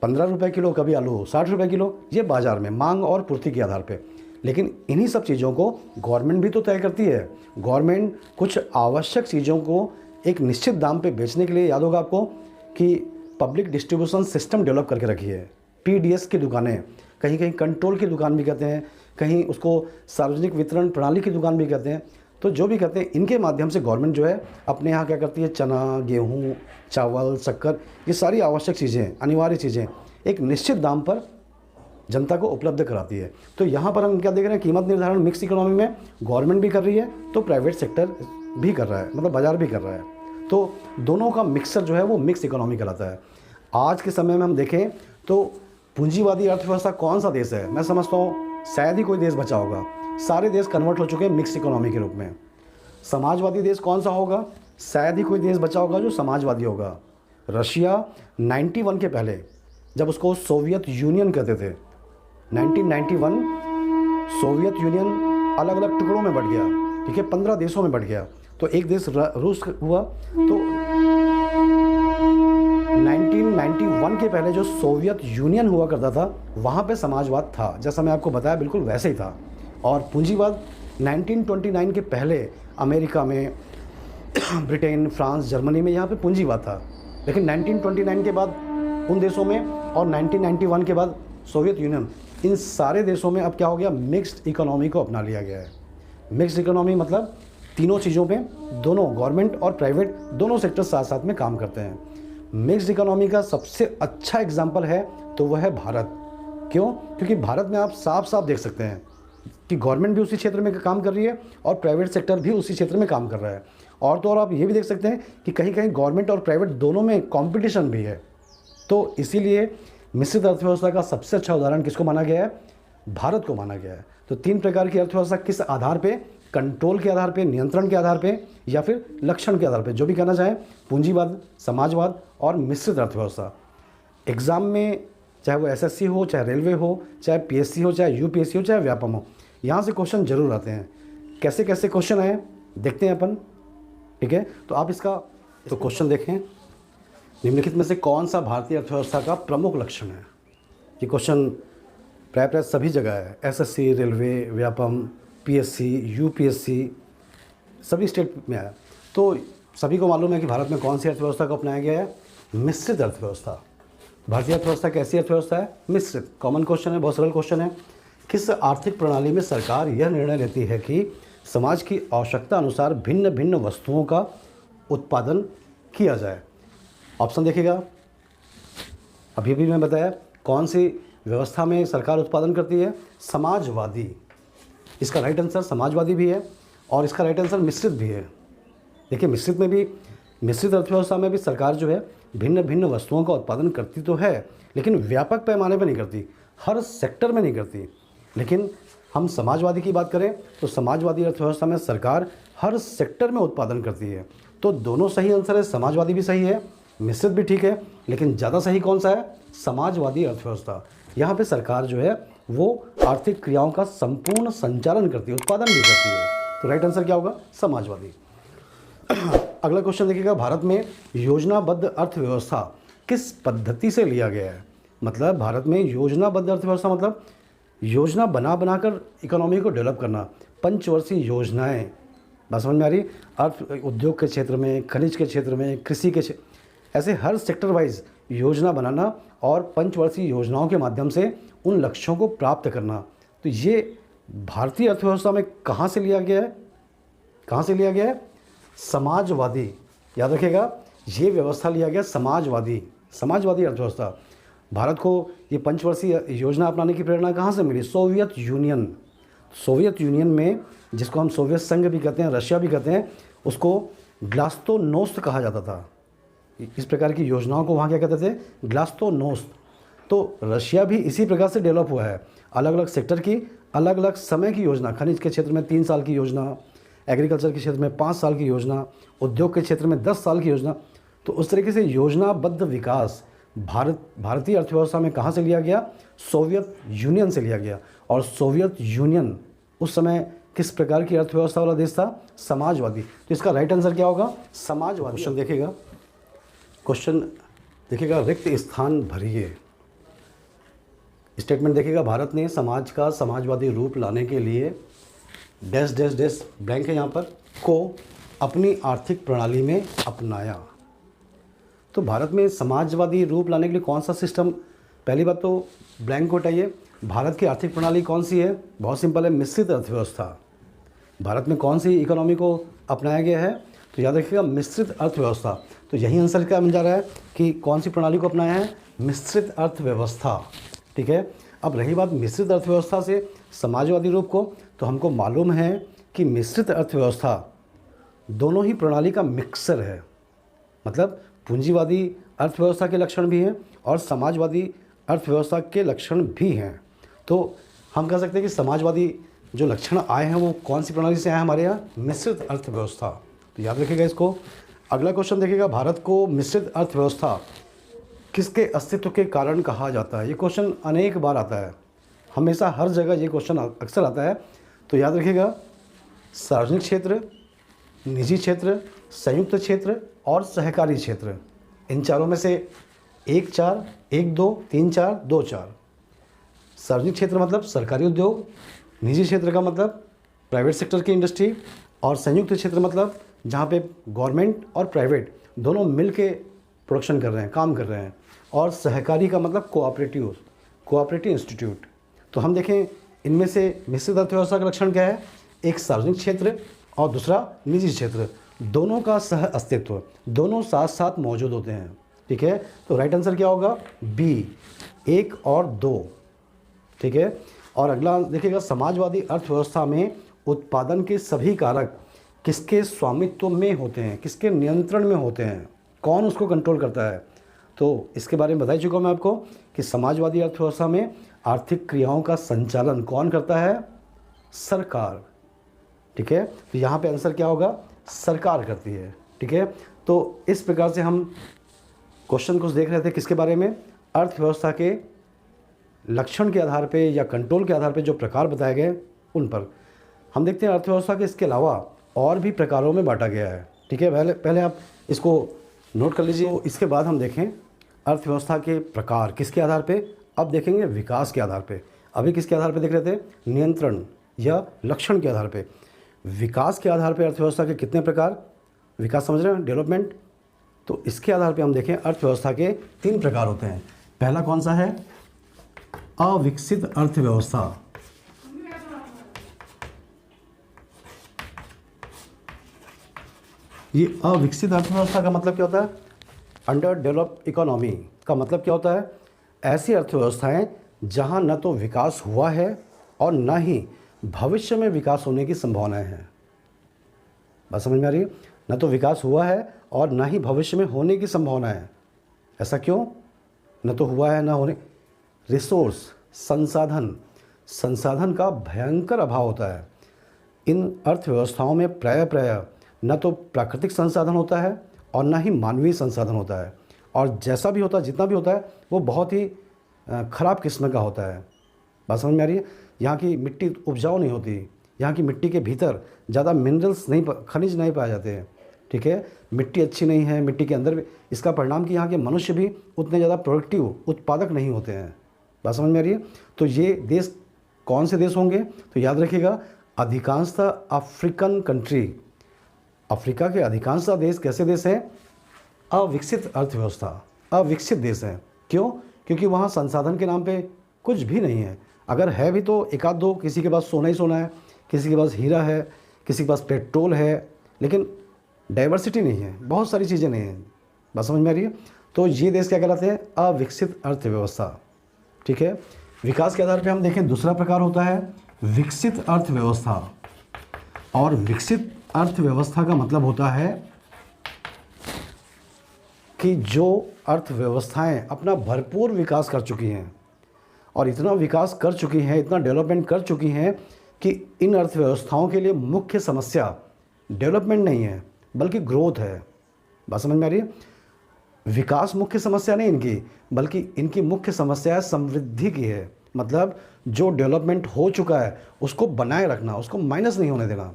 15 रुपये किलो, कभी आलू 60 रुपये किलो। ये बाज़ार में मांग और पूर्ति के आधार पे। लेकिन इन्हीं सब चीज़ों को गवर्नमेंट भी तो तय करती है। गवर्नमेंट कुछ आवश्यक चीज़ों को एक निश्चित दाम पे बेचने के लिए, याद होगा आपको कि पब्लिक डिस्ट्रीब्यूशन सिस्टम डेवलप करके रखी है। PDS की दुकानें, कहीं कहीं कंट्रोल की दुकान भी कहते हैं, कहीं उसको सार्वजनिक वितरण प्रणाली की दुकान भी कहते हैं। तो जो भी कहते हैं, इनके माध्यम से गवर्नमेंट जो है अपने यहाँ क्या करती है, चना, गेहूँ, चावल, शक्कर, ये सारी आवश्यक चीज़ें, अनिवार्य चीज़ें एक निश्चित दाम पर जनता को उपलब्ध कराती है। तो यहाँ पर हम क्या देख रहे हैं, कीमत निर्धारण मिक्स इकोनॉमी में गवर्नमेंट भी कर रही है तो प्राइवेट सेक्टर भी कर रहा है, मतलब बाजार भी कर रहा है। तो दोनों का मिक्सर जो है वो मिक्स इकोनॉमी कहलाता है। आज के समय में हम देखें तो पूंजीवादी अर्थव्यवस्था कौन सा देश है, मैं समझता हूँ शायद ही कोई देश बचा होगा। सारे देश कन्वर्ट हो चुके हैं मिक्स इकोनॉमी के रूप में। समाजवादी देश कौन सा होगा, शायद ही कोई देश बचा होगा जो समाजवादी होगा। रशिया 91 के पहले, जब उसको सोवियत यूनियन कहते थे, 1991 सोवियत यूनियन अलग अलग टुकड़ों में बट गया, ठीक है, 15 देशों में बट गया। तो एक देश रूस हुआ। तो 1991 के पहले जो सोवियत यूनियन हुआ करता था वहाँ पे समाजवाद था, जैसा मैं आपको बताया बिल्कुल वैसे ही था। और पूंजीवाद 1929 के पहले अमेरिका में, ब्रिटेन, फ्रांस, जर्मनी में यहाँ पे पूंजीवाद था। लेकिन 1929 के बाद उन देशों में और 1991 के बाद सोवियत यूनियन, इन सारे देशों में अब क्या हो गया, मिक्स्ड इकोनॉमी को अपना लिया गया है। मिक्स्ड इकोनॉमी मतलब तीनों चीज़ों पे दोनों गवर्नमेंट और प्राइवेट दोनों सेक्टर साथ साथ में काम करते हैं। मिक्स्ड इकोनॉमी का सबसे अच्छा एग्जाम्पल है तो वह है भारत। क्यों? क्योंकि भारत में आप साफ साफ देख सकते हैं कि गवर्नमेंट भी उसी क्षेत्र में काम कर रही है और प्राइवेट सेक्टर भी उसी क्षेत्र में काम कर रहा है। और तो और आप ये भी देख सकते हैं कि कहीं कहीं गवर्नमेंट और प्राइवेट दोनों में कंपटीशन भी है। तो इसीलिए मिश्रित अर्थव्यवस्था का सबसे अच्छा उदाहरण किसको माना गया है, भारत को माना गया है। तो तीन प्रकार की अर्थव्यवस्था किस आधार पे, कंट्रोल के आधार पे, नियंत्रण के आधार पे, या फिर लक्षण के आधार पे, जो भी कहना चाहें, पूंजीवाद, समाजवाद और मिश्रित अर्थव्यवस्था। एग्जाम में चाहे वो SSC हो, चाहे रेलवे हो, चाहे PSC हो, चाहे UPSC हो, चाहे व्यापम हो, यहाँ से क्वेश्चन जरूर आते हैं। कैसे कैसे क्वेश्चन आए देखते हैं अपन, ठीक है। तो आप इसका तो क्वेश्चन देखें, निम्नलिखित में से कौन सा भारतीय अर्थव्यवस्था का प्रमुख लक्षण है। ये क्वेश्चन प्राय सभी जगह है, SSC, railway, Vyapam, PSC, UPSC, सभी स्टेट में है। तो सभी को मालूम है कि भारत में कौन सी अर्थव्यवस्था को अपनाया गया है, मिश्रित अर्थव्यवस्था। भारतीय अर्थव्यवस्था कैसी अर्थव्यवस्था है, मिश्रित। कॉमन क्वेश्चन है, बहुत सरल क्वेश्चन है। किस आर्थिक प्रणाली में सरकार यह निर्णय लेती है कि समाज की आवश्यकता अनुसार भिन्न भिन्न वस्तुओं का उत्पादन किया जाए। ऑप्शन देखिएगा, अभी भी मैं बताया कौन सी व्यवस्था में सरकार उत्पादन करती है, समाजवादी। इसका राइट आंसर समाजवादी भी है और इसका राइट आंसर मिश्रित भी है। देखिए मिश्रित में भी, मिश्रित अर्थव्यवस्था में भी सरकार जो है भिन्न भिन्न वस्तुओं का उत्पादन करती तो है, लेकिन व्यापक पैमाने पर नहीं करती, हर सेक्टर में नहीं करती। लेकिन हम समाजवादी की बात करें तो समाजवादी अर्थव्यवस्था में सरकार हर सेक्टर में उत्पादन करती है। तो दोनों सही आंसर है, समाजवादी भी सही है, मिश्रित भी ठीक है, लेकिन ज़्यादा सही कौन सा है, समाजवादी अर्थव्यवस्था। यहाँ पे सरकार जो है वो आर्थिक क्रियाओं का संपूर्ण संचालन करती है, उत्पादन भी करती है। तो राइट आंसर क्या होगा, समाजवादी। अगला क्वेश्चन देखिएगा, भारत में योजनाबद्ध अर्थव्यवस्था किस पद्धति से लिया गया है। मतलब भारत में योजनाबद्ध अर्थव्यवस्था मतलब योजना बनाकर इकोनॉमी को डेवलप करना, पंचवर्षीय योजनाएं, बात समझ में आ रही। अर्थ उद्योग के क्षेत्र में, खनिज के क्षेत्र में, कृषि के क्षेत्र, ऐसे हर सेक्टर वाइज योजना बनाना और पंचवर्षीय योजनाओं के माध्यम से उन लक्ष्यों को प्राप्त करना। तो ये भारतीय अर्थव्यवस्था में कहाँ से लिया गया है, कहाँ से लिया गया है, समाजवादी। याद रखिएगा, ये व्यवस्था लिया गया समाजवादी अर्थव्यवस्था। भारत को ये पंचवर्षीय योजना अपनाने की प्रेरणा कहाँ से मिली, सोवियत यूनियन। सोवियत यूनियन में, जिसको हम सोवियत संघ भी कहते हैं, रशिया भी कहते हैं, उसको ग्लास्तोनोस्त कहा जाता था। इस प्रकार की योजनाओं को वहाँ क्या कहते थे? ग्लास्तोनोस्त। तो रशिया भी इसी प्रकार से डेवलप हुआ है, अलग अलग सेक्टर की अलग अलग समय की योजना। खनिज के क्षेत्र में 3 साल की योजना, एग्रीकल्चर के क्षेत्र में 5 साल की योजना, उद्योग के क्षेत्र में 10 साल की योजना। तो उस तरीके से योजनाबद्ध विकास भारतीय अर्थव्यवस्था में कहाँ से लिया गया? सोवियत यूनियन से लिया गया। और सोवियत यूनियन उस समय किस प्रकार की अर्थव्यवस्था वाला देश था? समाजवादी। तो इसका राइट आंसर क्या होगा? समाजवादी। क्वेश्चन देखिएगा, रिक्त स्थान भरिए। स्टेटमेंट देखिएगा, भारत ने समाज का समाजवादी रूप लाने के लिए डैश डैश डैश ब्लैंक है यहाँ पर, को अपनी आर्थिक प्रणाली में अपनाया। तो भारत में समाजवादी रूप लाने के लिए कौन सा सिस्टम? पहली बात तो ब्लैंक को हटाइए। भारत की आर्थिक प्रणाली कौन सी है? बहुत सिंपल है, मिश्रित अर्थव्यवस्था। भारत में कौन सी इकोनॉमी को अपनाया गया है? तो याद रखिएगा, मिश्रित अर्थव्यवस्था। तो यही आंसर क्या बन जा रहा है कि कौन सी प्रणाली को अपनाया है? मिश्रित अर्थव्यवस्था। ठीक है। अब रही बात मिश्रित अर्थव्यवस्था से समाजवादी रूप को, तो हमको मालूम है कि मिश्रित अर्थव्यवस्था दोनों ही प्रणाली का मिक्सर है। मतलब पूंजीवादी अर्थव्यवस्था के लक्षण भी हैं और समाजवादी अर्थव्यवस्था के लक्षण भी हैं। तो हम कह सकते हैं कि समाजवादी जो लक्षण आए हैं वो कौन सी प्रणाली से आए हैं हमारे यहाँ? मिश्रित अर्थव्यवस्था। तो याद रखिएगा इसको। अगला क्वेश्चन देखिएगा, भारत को मिश्रित अर्थव्यवस्था किसके अस्तित्व के कारण कहा जाता है? ये क्वेश्चन अनेक बार आता है, हमेशा हर जगह ये क्वेश्चन अक्सर आता है। तो याद रखिएगा, सार्वजनिक क्षेत्र, निजी क्षेत्र, संयुक्त क्षेत्र और सहकारी क्षेत्र, इन चारों में से 1 4 1 2 3 4 2 4। सार्वजनिक क्षेत्र मतलब सरकारी उद्योग, निजी क्षेत्र का मतलब प्राइवेट सेक्टर की इंडस्ट्री, और संयुक्त क्षेत्र मतलब जहाँ पे गवर्नमेंट और प्राइवेट दोनों मिल के प्रोडक्शन कर रहे हैं, काम कर रहे हैं, और सहकारी का मतलब कोऑपरेटिव इंस्टीट्यूट। तो हम देखें इनमें से मिश्रित अर्थव्यवस्था का लक्षण क्या है? एक सार्वजनिक क्षेत्र और दूसरा निजी क्षेत्र, दोनों का सह अस्तित्व, दोनों साथ साथ मौजूद होते हैं। ठीक है। तो राइट आंसर क्या होगा? बी, 1 और 2। ठीक है। और अगला देखिएगा, समाजवादी अर्थव्यवस्था में उत्पादन के सभी कारक किसके स्वामित्व में होते हैं? किसके नियंत्रण में होते हैं? कौन उसको कंट्रोल करता है? तो इसके बारे में बता ही चुका हूं मैं आपको कि समाजवादी अर्थव्यवस्था में आर्थिक क्रियाओं का संचालन कौन करता है? सरकार। ठीक है। तो यहाँ पे आंसर क्या होगा? सरकार करती है। ठीक है। तो इस प्रकार से हम क्वेश्चन कुछ देख रहे थे किसके बारे में? अर्थव्यवस्था के लक्षण के आधार पे या कंट्रोल के आधार पे जो प्रकार बताए गए उन पर। हम देखते हैं अर्थव्यवस्था के इसके अलावा और भी प्रकारों में बांटा गया है। ठीक है। पहले आप इसको नोट कर लीजिए। तो इसके बाद हम देखें अर्थव्यवस्था के प्रकार किसके आधार पे? अब देखेंगे विकास के आधार पे। अभी किसके आधार पे देख रहे थे? नियंत्रण या लक्षण के आधार पे। विकास के आधार पे अर्थव्यवस्था के कितने प्रकार? विकास समझ रहे हैं, डेवलपमेंट। तो इसके आधार पे हम देखें अर्थव्यवस्था के 3 प्रकार होते हैं। पहला कौन सा है? अविकसित अर्थव्यवस्था। ये अविकसित अर्थव्यवस्था का मतलब क्या होता है? अंडर डेवलप्ड इकोनॉमी का मतलब क्या होता है? ऐसी अर्थव्यवस्थाएं जहां न तो विकास हुआ है और न ही भविष्य में विकास होने की संभावनाएं हैं। बात समझ में आ रही है? न तो विकास हुआ है और न ही भविष्य में होने की संभावना है। ऐसा क्यों? न तो हुआ है न होने। रिसोर्स, संसाधन का भयंकर अभाव होता है। इन अर्थव्यवस्थाओं में प्रायः न तो प्राकृतिक संसाधन होता है और न ही मानवीय संसाधन होता है, और जैसा भी होता है, जितना भी होता है, वो बहुत ही ख़राब किस्म का होता है। बात समझ में आ रही है? यहाँ की मिट्टी उपजाऊ नहीं होती, यहाँ की मिट्टी के भीतर ज़्यादा मिनरल्स नहीं, खनिज नहीं पाए जाते हैं। ठीक है। मिट्टी अच्छी नहीं है, मिट्टी के अंदर भी इसका परिणाम कि यहाँ के मनुष्य भी उतने ज़्यादा प्रोडक्टिव, उत्पादक नहीं होते हैं। बात समझ में आ रही है? तो ये देश कौन से देश होंगे? तो याद रखिएगा, अधिकांशतः अफ्रीकन कंट्री, अफ्रीका के अधिकांशतः देश कैसे देश हैं? अविकसित अर्थव्यवस्था, अविकसित देश हैं। क्यों? क्योंकि वहाँ संसाधन के नाम पे कुछ भी नहीं है। अगर है भी तो एक आध दो, किसी के पास सोना ही सोना है, किसी के पास हीरा है, किसी के पास पेट्रोल है, लेकिन डाइवर्सिटी नहीं है, बहुत सारी चीज़ें नहीं हैं। बात समझ में आ रही है? तो ये देश क्या कहलाते हैं? अविकसित अर्थव्यवस्था। ठीक है। विकास के आधार पे हम देखें दूसरा प्रकार होता है विकसित अर्थव्यवस्था, और विकसित अर्थव्यवस्था का मतलब होता है कि जो अर्थव्यवस्थाएं अपना भरपूर विकास कर चुकी हैं और इतना विकास कर चुकी हैं, इतना डेवलपमेंट कर चुकी हैं कि इन अर्थव्यवस्थाओं के लिए मुख्य समस्या डेवलपमेंट नहीं है बल्कि ग्रोथ है। बात समझ में आ रही है? विकास मुख्य समस्या नहीं इनकी, बल्कि इनकी मुख्य समस्या समृद्धि की है। मतलब जो डेवलपमेंट हो चुका है उसको बनाए रखना, उसको माइनस नहीं होने देना,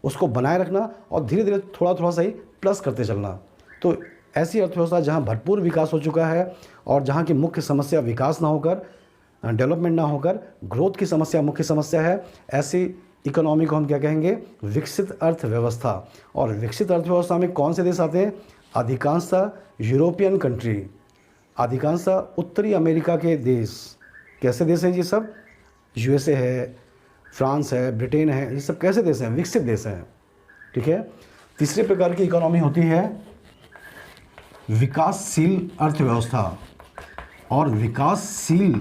उसको बनाए रखना और धीरे धीरे थोड़ा थोड़ा सा ही प्लस करते चलना। तो ऐसी अर्थव्यवस्था जहाँ भरपूर विकास हो चुका है और जहाँ की मुख्य समस्या विकास ना होकर, डेवलपमेंट ना होकर ग्रोथ की समस्या मुख्य समस्या है, ऐसी इकोनॉमी को हम क्या कहेंगे? विकसित अर्थव्यवस्था। और विकसित अर्थव्यवस्था में कौन से देश आते हैं? अधिकांशतः यूरोपियन कंट्री, अधिकांशतः उत्तरी अमेरिका के देश। कैसे देश हैं ये सब? यूएसए है, फ्रांस है, ब्रिटेन है, ये सब कैसे देश हैं? विकसित देश हैं। ठीक है। तीसरे प्रकार की इकोनॉमी होती है विकासशील अर्थव्यवस्था, और विकासशील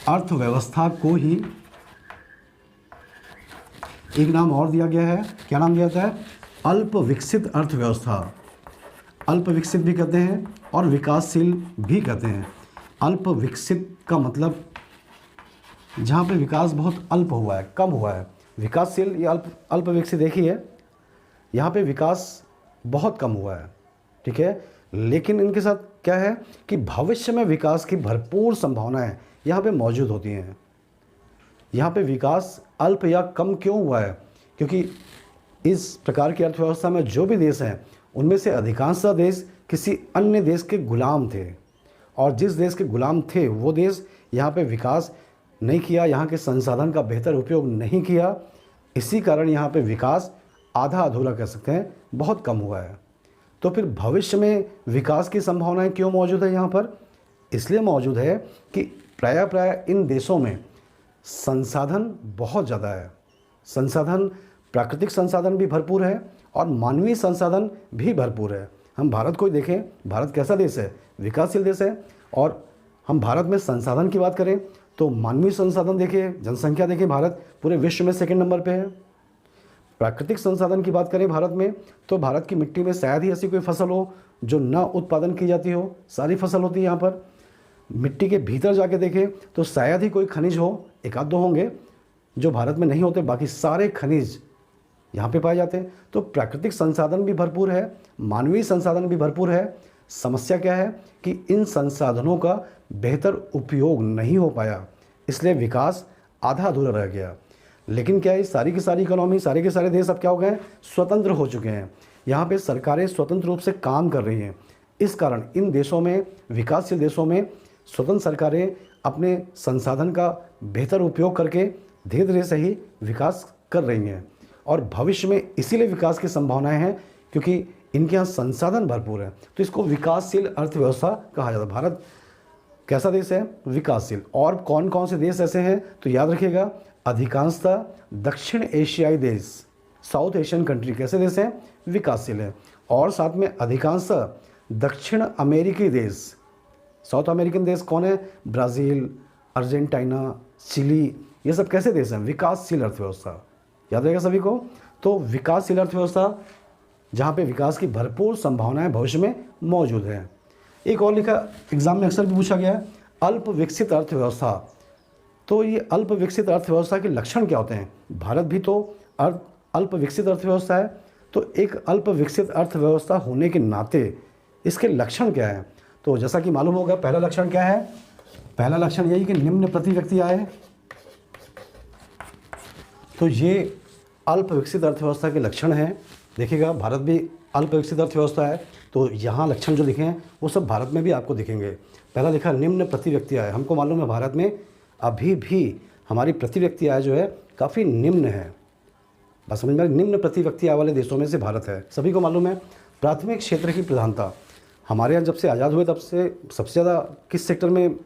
अर्थव्यवस्था को ही एक नाम और दिया गया है। क्या नाम दिया जाता है? अल्प विकसित अर्थव्यवस्था। अल्प विकसित भी कहते हैं और विकासशील भी कहते हैं। अल्प विकसित का मतलब जहाँ पे विकास बहुत अल्प हुआ है, कम हुआ है। विकासशील या अल्प विकसित एक ही है। यहाँ पे विकास बहुत कम हुआ है। ठीक है। लेकिन इनके साथ क्या है कि भविष्य में विकास की भरपूर संभावनाएं यहाँ पे मौजूद होती हैं। यहाँ पे विकास अल्प या कम क्यों हुआ है? क्योंकि इस प्रकार की अर्थव्यवस्था में जो भी देश हैं उनमें से अधिकांश देश किसी अन्य देश के गुलाम थे, और जिस देश के गुलाम थे वो देश यहाँ पे विकास नहीं किया, यहाँ के संसाधन का बेहतर उपयोग नहीं किया। इसी कारण यहाँ पे विकास आधा अधूरा कह सकते हैं, बहुत कम हुआ है। तो फिर भविष्य में विकास की संभावनाएं क्यों मौजूद है यहाँ पर? इसलिए मौजूद है कि प्राय इन देशों में संसाधन बहुत ज़्यादा है। संसाधन, प्राकृतिक संसाधन भी भरपूर है और मानवीय संसाधन भी भरपूर है। हम भारत को ही देखें, भारत कैसा देश है? विकासशील देश है। और हम भारत में संसाधन की बात करें तो मानवीय संसाधन देखिए, जनसंख्या देखिए, भारत पूरे विश्व में सेकंड नंबर पे है। प्राकृतिक संसाधन की बात करें भारत में तो भारत की मिट्टी में शायद ही ऐसी कोई फसल हो जो न उत्पादन की जाती हो, सारी फसल होती है यहाँ पर। मिट्टी के भीतर जाके देखें तो शायद ही कोई खनिज हो, एक आध दो होंगे जो भारत में नहीं होते, बाकी सारे खनिज यहाँ पे पाए जाते हैं। तो प्राकृतिक संसाधन भी भरपूर है, मानवीय संसाधन भी भरपूर है। समस्या क्या है कि इन संसाधनों का बेहतर उपयोग नहीं हो पाया, इसलिए विकास आधा अधूरा रह गया। लेकिन क्या है, सारी की सारी इकोनॉमी, सारे के सारे देश अब क्या हो गए? स्वतंत्र हो चुके हैं। यहाँ पे सरकारें स्वतंत्र रूप से काम कर रही हैं। इस कारण इन देशों में, विकासशील देशों में, स्वतंत्र सरकारें अपने संसाधन का बेहतर उपयोग करके धीरे धीरे से ही विकास कर रही हैं। और भविष्य में इसीलिए विकास की संभावनाएं हैं क्योंकि इनके यहाँ संसाधन भरपूर है। तो इसको विकासशील अर्थव्यवस्था कहा जाता है। भारत कैसा देश है? विकासशील। और कौन कौन से देश ऐसे हैं तो याद रखिएगा, अधिकांशतः दक्षिण एशियाई देश, साउथ एशियन कंट्री कैसे देश हैं? विकासशील है। और साथ में अधिकांशतः दक्षिण अमेरिकी देश, साउथ अमेरिकन देश कौन है? ब्राज़ील, अर्जेंटीना, चिली, ये सब कैसे देश हैं? विकासशील अर्थव्यवस्था। याद रहेगा सभी को। तो विकासशील अर्थव्यवस्था जहाँ पे विकास की भरपूर संभावनाएं भविष्य में मौजूद हैं। एक और लिखा एग्जाम में अक्सर भी पूछा गया है, अल्प विकसित अर्थव्यवस्था। तो ये अल्प विकसित अर्थव्यवस्था के लक्षण क्या होते हैं? भारत भी तो अल्प विकसित अर्थव्यवस्था है। तो एक अल्प विकसित अर्थव्यवस्था होने के नाते इसके लक्षण क्या है? तो जैसा कि मालूम होगा, पहला लक्षण क्या है? पहला लक्षण यही कि निम्न प्रति व्यक्ति आय। तो ये अल्प विकसित अर्थव्यवस्था के लक्षण हैं। देखिएगा, भारत भी अल्प विकसित अर्थव्यवस्था है, तो यहाँ लक्षण जो लिखे हैं वो सब भारत में भी आपको दिखेंगे। पहला लिखा निम्न प्रति व्यक्ति आय। हमको मालूम है भारत में अभी भी हमारी प्रति व्यक्ति आय जो है काफ़ी निम्न है। बस समझ में, निम्न प्रति व्यक्ति आय वाले देशों में से भारत है, सभी को मालूम है। प्राथमिक क्षेत्र की प्रधानता, हमारे यहाँ जब से आज़ाद हुए तब से सबसे ज़्यादा किस सेक्टर में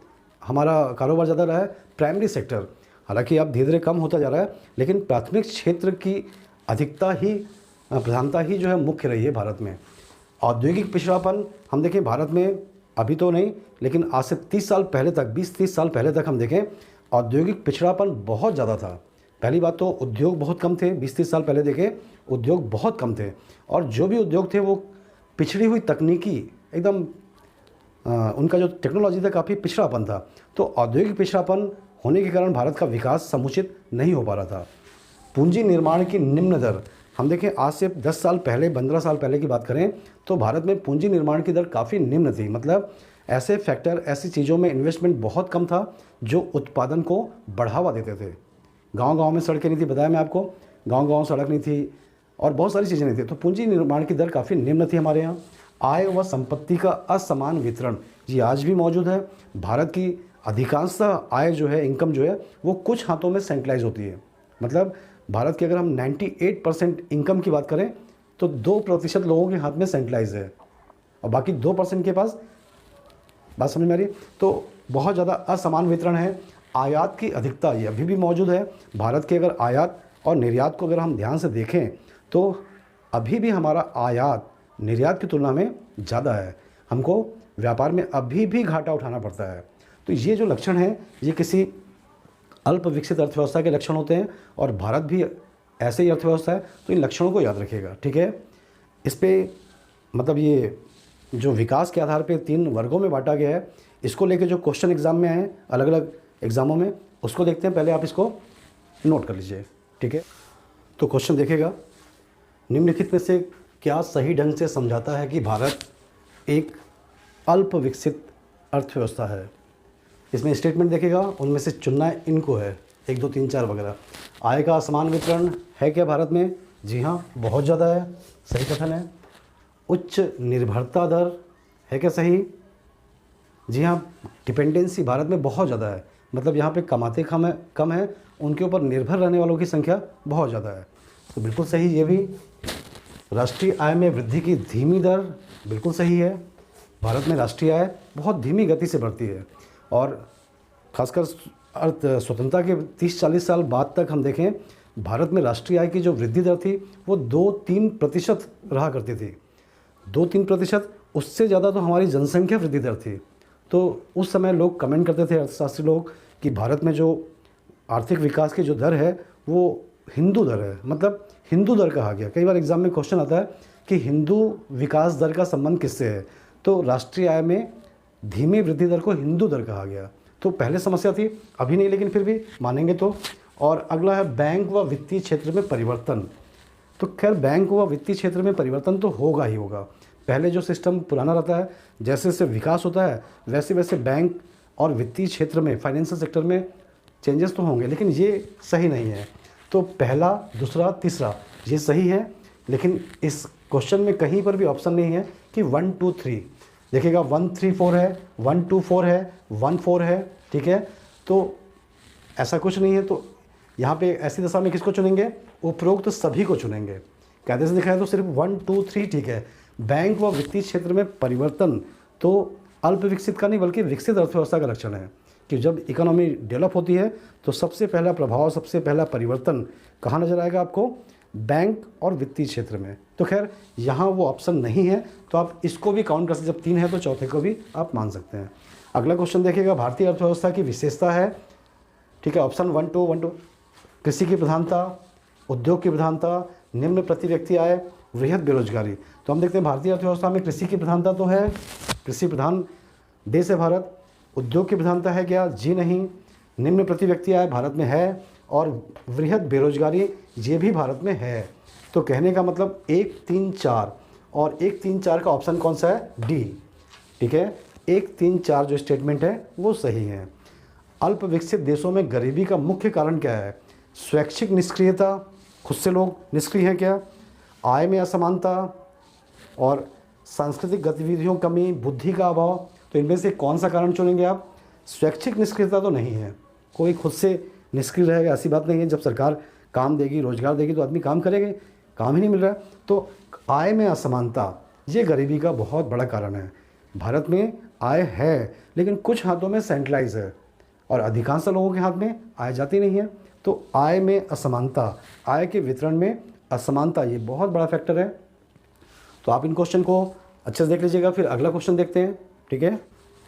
हमारा कारोबार ज़्यादा रहा है? Primary sector. हालांकि अब धीरे धीरे कम होता जा रहा है, लेकिन प्राथमिक क्षेत्र की अधिकता ही, प्रधानता ही जो है मुख्य रही है भारत में। औद्योगिक पिछड़ापन हम देखें भारत में अभी तो नहीं, लेकिन आज से 30 साल पहले तक, 20-30 साल पहले तक हम देखें औद्योगिक पिछड़ापन बहुत ज़्यादा था। पहली बात तो उद्योग बहुत कम थे, 20-30 साल पहले देखें उद्योग बहुत कम थे, और जो भी उद्योग थे वो पिछड़ी हुई तकनीकी एकदम उनका जो टेक्नोलॉजी था काफ़ी पिछड़ापन था। तो औद्योगिक पिछड़ापन होने के कारण भारत का विकास समुचित नहीं हो पा रहा था। पूंजी निर्माण की निम्न दर, हम देखें आज से 10 साल पहले 15 साल पहले की बात करें तो भारत में पूंजी निर्माण की दर काफ़ी निम्न थी। मतलब ऐसे फैक्टर, ऐसी चीज़ों में इन्वेस्टमेंट बहुत कम था जो उत्पादन को बढ़ावा देते थे। गांव-गांव में सड़कें नहीं थी, बताया मैं आपको, गांव-गांव सड़क नहीं थी और बहुत सारी चीज़ें नहीं थी। तो पूंजी निर्माण की दर काफ़ी निम्न थी हमारे यहाँ। आय व संपत्ति का असमान वितरण ये आज भी मौजूद है। भारत की अधिकांशतः आय जो है, इनकम जो है, वो कुछ हाथों में सेंट्रलाइज होती है। मतलब भारत की अगर हम 98% इनकम की बात करें तो 2% लोगों के हाथ में सेंट्रलाइज है और बाकी 2% के पास, बात समझ में आ रही है? तो बहुत ज़्यादा असमान वितरण है। आयात की अधिकता ये अभी भी मौजूद है। भारत के अगर आयात और निर्यात को अगर हम ध्यान से देखें तो अभी भी हमारा आयात निर्यात की तुलना में ज़्यादा है। हमको व्यापार में अभी भी घाटा उठाना पड़ता है। तो ये जो लक्षण हैं ये किसी अल्प विकसित अर्थव्यवस्था के लक्षण होते हैं और भारत भी ऐसे ही अर्थव्यवस्था है। तो इन लक्षणों को याद रखिएगा, ठीक है। इस पे मतलब ये जो विकास के आधार पे 3 वर्गों में बांटा गया है, इसको लेके जो क्वेश्चन एग्जाम में आए अलग अलग एग्जामों में, उसको देखते हैं। पहले आप इसको नोट कर लीजिए, ठीक है। तो क्वेश्चन देखिएगा, निम्नलिखित में से क्या सही ढंग से समझाता है कि भारत एक अल्प विकसित अर्थव्यवस्था है। इसमें स्टेटमेंट देखेगा, उनमें से चुनना इनको है 1, 2, 3, 4 वगैरह। आय का असमान वितरण है क्या भारत में? जी हाँ, बहुत ज़्यादा है, सही कथन है। उच्च निर्भरता दर है क्या सही? जी हाँ, डिपेंडेंसी भारत में बहुत ज़्यादा है। मतलब यहाँ पे कमाते कम है, उनके ऊपर निर्भर रहने वालों की संख्या बहुत ज़्यादा है, तो बिल्कुल सही ये भी। राष्ट्रीय आय में वृद्धि की धीमी दर, बिल्कुल सही है। भारत में राष्ट्रीय आय बहुत धीमी गति से बढ़ती है और खासकर अर्थ स्वतंत्रता के 30-40 साल बाद तक हम देखें भारत में राष्ट्रीय आय की जो वृद्धि दर थी वो 2-3% रहा करती थी। 2-3%, उससे ज़्यादा तो हमारी जनसंख्या वृद्धि दर थी। तो उस समय लोग कमेंट करते थे, अर्थशास्त्री लोग, कि भारत में जो आर्थिक विकास की जो दर है वो हिंदू दर है। मतलब हिंदू दर कहा गया। कई बार एग्जाम में क्वेश्चन आता है कि हिंदू विकास दर का संबंध किससे है, तो राष्ट्रीय आय में धीमी वृद्धि दर को हिंदू दर कहा गया। तो पहले समस्या थी, अभी नहीं, लेकिन फिर भी मानेंगे तो। और अगला है बैंक व वित्तीय क्षेत्र में परिवर्तन। तो खैर बैंक व वित्तीय क्षेत्र में परिवर्तन तो होगा ही होगा। पहले जो सिस्टम पुराना रहता है, जैसे जैसे विकास होता है वैसे वैसे बैंक और वित्तीय क्षेत्र में, फाइनेंशियल सेक्टर में चेंजेस तो होंगे, लेकिन ये सही नहीं है। तो पहला, दूसरा, तीसरा ये सही है, लेकिन इस क्वेश्चन में कहीं पर भी ऑप्शन नहीं है कि 1, 2, 3। देखिएगा 1, 3, 4 है, 1, 2, 4 है, 1, 4 है, ठीक है। तो ऐसा कुछ नहीं है। तो यहाँ पे ऐसी दशा में किसको चुनेंगे? उपरोक्त तो सभी को चुनेंगे। कायदे से देखा है तो सिर्फ 1, 2, 3 ठीक है। बैंक व वित्तीय क्षेत्र में परिवर्तन तो अल्प विकसित का नहीं बल्कि विकसित अर्थव्यवस्था का लक्षण है कि जब इकोनॉमी डेवलप होती है तो सबसे पहला प्रभाव, सबसे पहला परिवर्तन कहाँ नजर आएगा आपको? बैंक और वित्तीय क्षेत्र में। तो खैर यहाँ वो ऑप्शन नहीं है, तो आप इसको भी काउंट कर सकते। जब 3 है तो चौथे को भी आप मान सकते हैं। अगला क्वेश्चन देखिएगा, भारतीय अर्थव्यवस्था की विशेषता है, ठीक है। ऑप्शन 1, 2, कृषि की प्रधानता, उद्योग की प्रधानता, निम्न प्रति व्यक्ति आय, वृहद बेरोजगारी। तो हम देखते हैं भारतीय अर्थव्यवस्था में कृषि की प्रधानता तो है, कृषि प्रधान देश है भारत। उद्योग की प्रधानता है क्या? जी नहीं। निम्न प्रति व्यक्ति आय भारत में है और वृहद बेरोजगारी ये भी भारत में है। तो कहने का मतलब 1, 3, 4 और 1, 3, 4 का ऑप्शन कौन सा है? डी, ठीक है। 1, 3, 4 जो स्टेटमेंट है वो सही है। अल्प विकसित देशों में गरीबी का मुख्य कारण क्या है? स्वैच्छिक निष्क्रियता, खुद से लोग निष्क्रिय हैं क्या? आय में असमानता और सांस्कृतिक गतिविधियों कमी, बुद्धि का अभाव। तो इनमें से कौन सा कारण चुनेंगे आप? स्वैच्छिक निष्क्रियता तो नहीं है, कोई खुद से निष्क्रिय रहेगा ऐसी बात नहीं है। जब सरकार काम देगी, रोजगार देगी तो आदमी काम करेगा, काम ही नहीं मिल रहा है। तो आय में असमानता ये गरीबी का बहुत बड़ा कारण है। भारत में आय है लेकिन कुछ हाथों में सेंट्रलाइज है और अधिकांश लोगों के हाथ में आय जाती नहीं है। तो आय में असमानता, आय के वितरण में असमानता ये बहुत बड़ा फैक्टर है। तो आप इन क्वेश्चन को अच्छे से देख लीजिएगा। फिर अगला क्वेश्चन देखते हैं, ठीक है।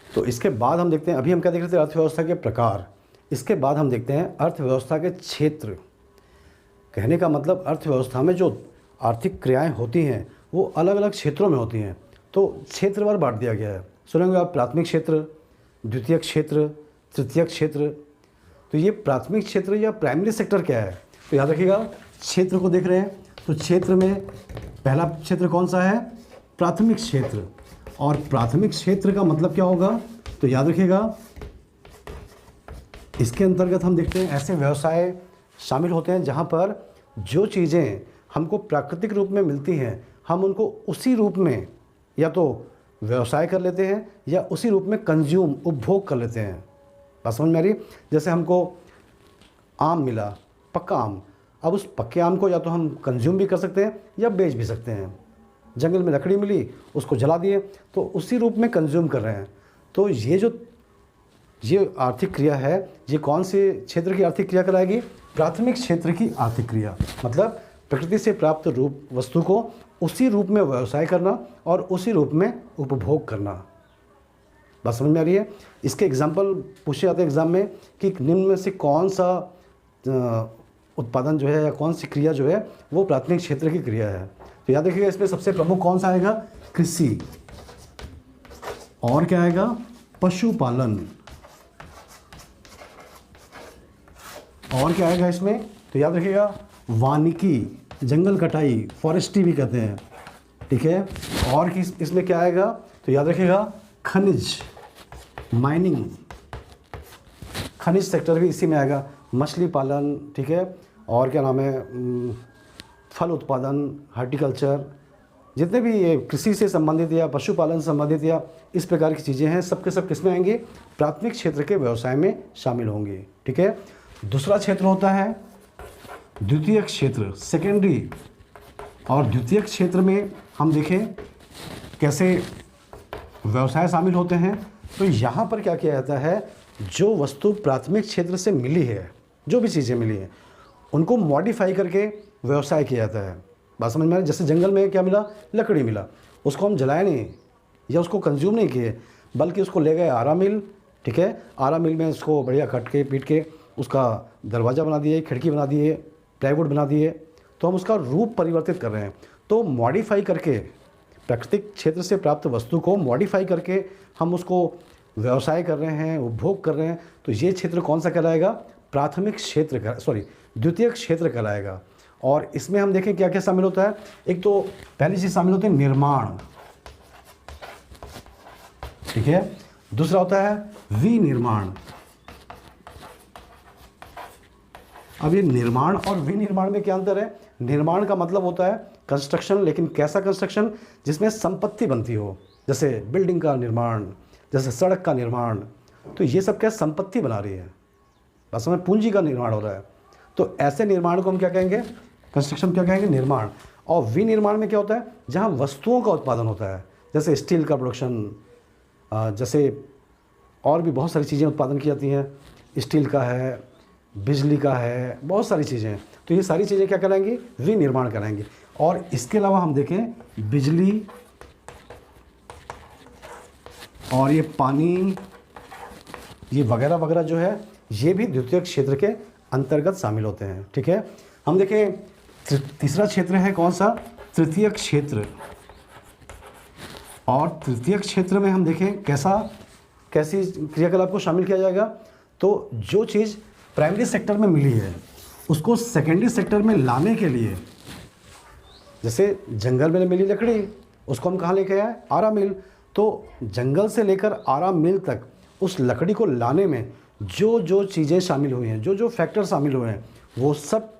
तो इसके बाद हम देखते हैं, अभी हम क्या देख रहे थे? अर्थव्यवस्था के प्रकार। इसके बाद हम देखते हैं अर्थव्यवस्था के क्षेत्र, कहने का मतलब अर्थव्यवस्था में जो आर्थिक क्रियाएं होती हैं वो अलग अलग क्षेत्रों में होती हैं, तो क्षेत्रवार बांट दिया गया है। सुनेंगे आप प्राथमिक क्षेत्र, द्वितीयक क्षेत्र, तृतीयक क्षेत्र। तो ये प्राथमिक क्षेत्र या प्राइमरी सेक्टर क्या है, तो याद रखिएगा क्षेत्र को देख रहे हैं तो क्षेत्र में पहला क्षेत्र कौन सा है, प्राथमिक क्षेत्र। और प्राथमिक क्षेत्र का मतलब क्या होगा, तो याद रखिएगा इसके अंतर्गत हम देखते हैं ऐसे व्यवसाय शामिल होते हैं जहाँ पर जो चीज़ें हमको प्राकृतिक रूप में मिलती हैं हम उनको उसी रूप में या तो व्यवसाय कर लेते हैं या उसी रूप में कंज्यूम उपभोग कर लेते हैं। बात समझ में आ रही? जैसे हमको आम मिला, पक्का आम, अब उस पक्के आम को या तो हम कंज्यूम भी कर सकते हैं या बेच भी सकते हैं। जंगल में लकड़ी मिली, उसको जला दिए, तो उसी रूप में कंज्यूम कर रहे हैं। तो ये आर्थिक क्रिया है, ये कौन से क्षेत्र की आर्थिक क्रिया कहलाएगी, प्राथमिक क्षेत्र की आर्थिक क्रिया। मतलब प्रकृति से प्राप्त रूप वस्तु को उसी रूप में व्यवसाय करना और उसी रूप में उपभोग करना। बात समझ में आ रही है? इसके एग्जाम्पल पूछे जाते हैं एग्जाम में कि निम्न में से कौन सा उत्पादन जो है या कौन सी क्रिया जो है वो प्राथमिक क्षेत्र की क्रिया है। तो याद रखिएगा इसमें सबसे प्रमुख कौन सा आएगा, कृषि। और क्या आएगा, पशुपालन। और क्या आएगा इसमें, तो याद रखिएगा वानिकी, जंगल कटाई, फॉरेस्ट्री भी कहते हैं, ठीक है। और इसमें क्या आएगा, तो याद रखिएगा खनिज, माइनिंग, खनिज सेक्टर भी इसी में आएगा, मछली पालन, ठीक है। और क्या नाम है, फल उत्पादन, हार्टिकल्चर, जितने भी ये कृषि से संबंधित या पशुपालन से संबंधित या इस प्रकार की चीज़ें हैं सब के सब किस में आएंगे, प्राथमिक क्षेत्र के व्यवसाय में शामिल होंगे, ठीक है। दूसरा क्षेत्र होता है द्वितीयक क्षेत्र, सेकेंडरी। और द्वितीयक क्षेत्र में हम देखें कैसे व्यवसाय शामिल होते हैं। तो यहाँ पर क्या किया जाता है, जो वस्तु प्राथमिक क्षेत्र से मिली है, जो भी चीज़ें मिली हैं उनको मॉडिफाई करके व्यवसाय किया जाता है। बात समझ में आ रही? जैसे जंगल में क्या मिला, लकड़ी मिला, उसको हम जलाए नहीं या उसको कंज्यूम नहीं किए, बल्कि उसको ले गए आरा मिल, ठीक है। आरा मिल में उसको बढ़िया कट के पीट के उसका दरवाज़ा बना दिए, खिड़की बना दिए, प्लाईवुड बना दिए, तो हम उसका रूप परिवर्तित कर रहे हैं। तो मॉडिफाई करके प्राकृतिक क्षेत्र से प्राप्त वस्तु को मॉडिफाई करके हम उसको व्यवसाय कर रहे हैं, उपभोग कर रहे हैं। तो ये क्षेत्र कौन सा कहलाएगा, प्राथमिक क्षेत्र का, द्वितीयक क्षेत्र कहलाएगा। और इसमें हम देखें क्या क्या शामिल होता है। एक तो पहली चीज़ शामिल होती है निर्माण, ठीक है। दूसरा होता है विनिर्माण। अब ये निर्माण और विनिर्माण में क्या अंतर है, निर्माण का मतलब होता है कंस्ट्रक्शन, लेकिन कैसा कंस्ट्रक्शन, जिसमें संपत्ति बनती हो, जैसे बिल्डिंग का निर्माण, जैसे सड़क का निर्माण। तो ये सब क्या संपत्ति बना रही है, बस में पूंजी का निर्माण हो रहा है। तो ऐसे निर्माण को हम क्या कहेंगे, कंस्ट्रक्शन क्या कहेंगे, निर्माण। और विनिर्माण में क्या होता है, जहाँ वस्तुओं का उत्पादन होता है, जैसे स्टील का प्रोडक्शन, जैसे और भी बहुत सारी चीज़ें उत्पादन की जाती हैं, स्टील का है, बिजली का है, बहुत सारी चीज़ें हैं। तो ये सारी चीज़ें क्या कहलाएंगी, विनिर्माण कहलाएंगी। और इसके अलावा हम देखें बिजली और ये पानी, ये वगैरह वगैरह जो है ये भी द्वितीयक क्षेत्र के अंतर्गत शामिल होते हैं, ठीक है। हम देखें तीसरा क्षेत्र है कौन सा, तृतीयक क्षेत्र। और तृतीयक क्षेत्र में हम देखें कैसी क्रियाकलाप को शामिल किया जाएगा। तो जो चीज़ प्राइमरी सेक्टर में मिली है उसको सेकेंडरी सेक्टर में लाने के लिए, जैसे जंगल में मिली लकड़ी, उसको हम कहाँ लेके आए, आरा मिल। तो जंगल से लेकर आरा मिल तक उस लकड़ी को लाने में जो जो चीज़ें शामिल हुई हैं, जो जो फैक्टर शामिल हुए हैं, वो सब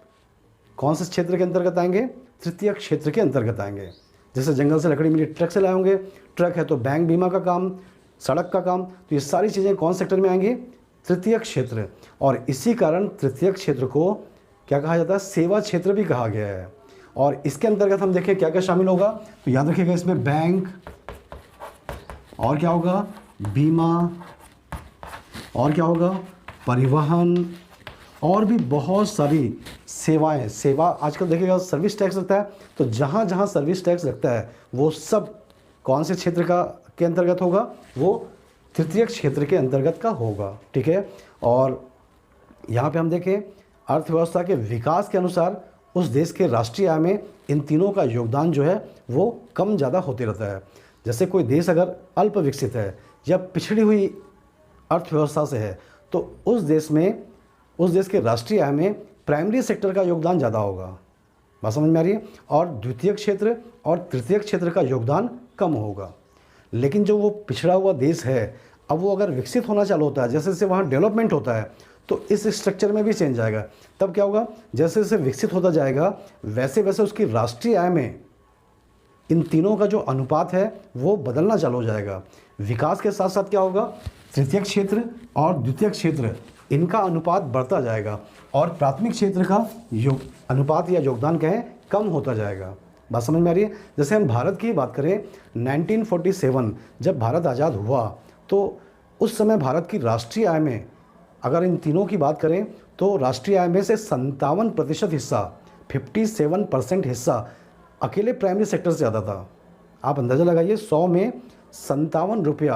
कौन से क्षेत्र के अंतर्गत आएंगे, तृतीय क्षेत्र के अंतर्गत आएंगे। जैसे जंगल से लकड़ी मिली, ट्रक से लाए होंगे, ट्रक है तो बैंक बीमा का काम, सड़क का काम, तो ये सारी चीज़ें कौन सेक्टर में आएंगी, तृतीय क्षेत्र। और इसी कारण तृतीय क्षेत्र को क्या कहा जाता है, सेवा क्षेत्र भी कहा गया है। और इसके अंतर्गत हम देखें क्या क्या शामिल होगा, तो याद रखिएगा इसमें बैंक, और क्या होगा, बीमा, और क्या होगा, परिवहन, और भी बहुत सारी सेवाएं। सेवा आजकल देखिएगा सर्विस टैक्स लगता है, तो जहाँ जहाँ सर्विस टैक्स लगता है वो सब कौन से क्षेत्र के अंतर्गत होगा, वो तृतीय क्षेत्र के अंतर्गत का होगा, ठीक है। और यहाँ पे हम देखें अर्थव्यवस्था के विकास के अनुसार उस देश के राष्ट्रीय आय में इन तीनों का योगदान जो है वो कम ज़्यादा होते रहता है। जैसे कोई देश अगर अल्प विकसित है या पिछड़ी हुई अर्थव्यवस्था से है तो उस देश के राष्ट्रीय आय में प्राइमरी सेक्टर का योगदान ज़्यादा होगा। बात समझ में आ रही है? और द्वितीयक क्षेत्र और तृतीयक क्षेत्र का योगदान कम होगा। लेकिन जो वो पिछड़ा हुआ देश है, अब वो अगर विकसित होना चालू होता है, जैसे जैसे वहाँ डेवलपमेंट होता है तो इस स्ट्रक्चर में भी चेंज आएगा। तब क्या होगा, जैसे जैसे विकसित होता जाएगा वैसे वैसे उसकी राष्ट्रीय आय में इन तीनों का जो अनुपात है वो बदलना चालू हो जाएगा। विकास के साथ साथ क्या होगा, तृतीयक क्षेत्र और द्वितीयक क्षेत्र इनका अनुपात बढ़ता जाएगा और प्राथमिक क्षेत्र का अनुपात या योगदान कहें कम होता जाएगा। बात समझ में आ रही है? जैसे हम भारत की बात करें, 1947 जब भारत आज़ाद हुआ तो उस समय भारत की राष्ट्रीय आय में अगर इन तीनों की बात करें तो राष्ट्रीय आय में से 57% हिस्सा, 57% हिस्सा अकेले प्राइमरी सेक्टर से ज़्यादा था। आप अंदाज़ा लगाइए, 100 में 57 रुपया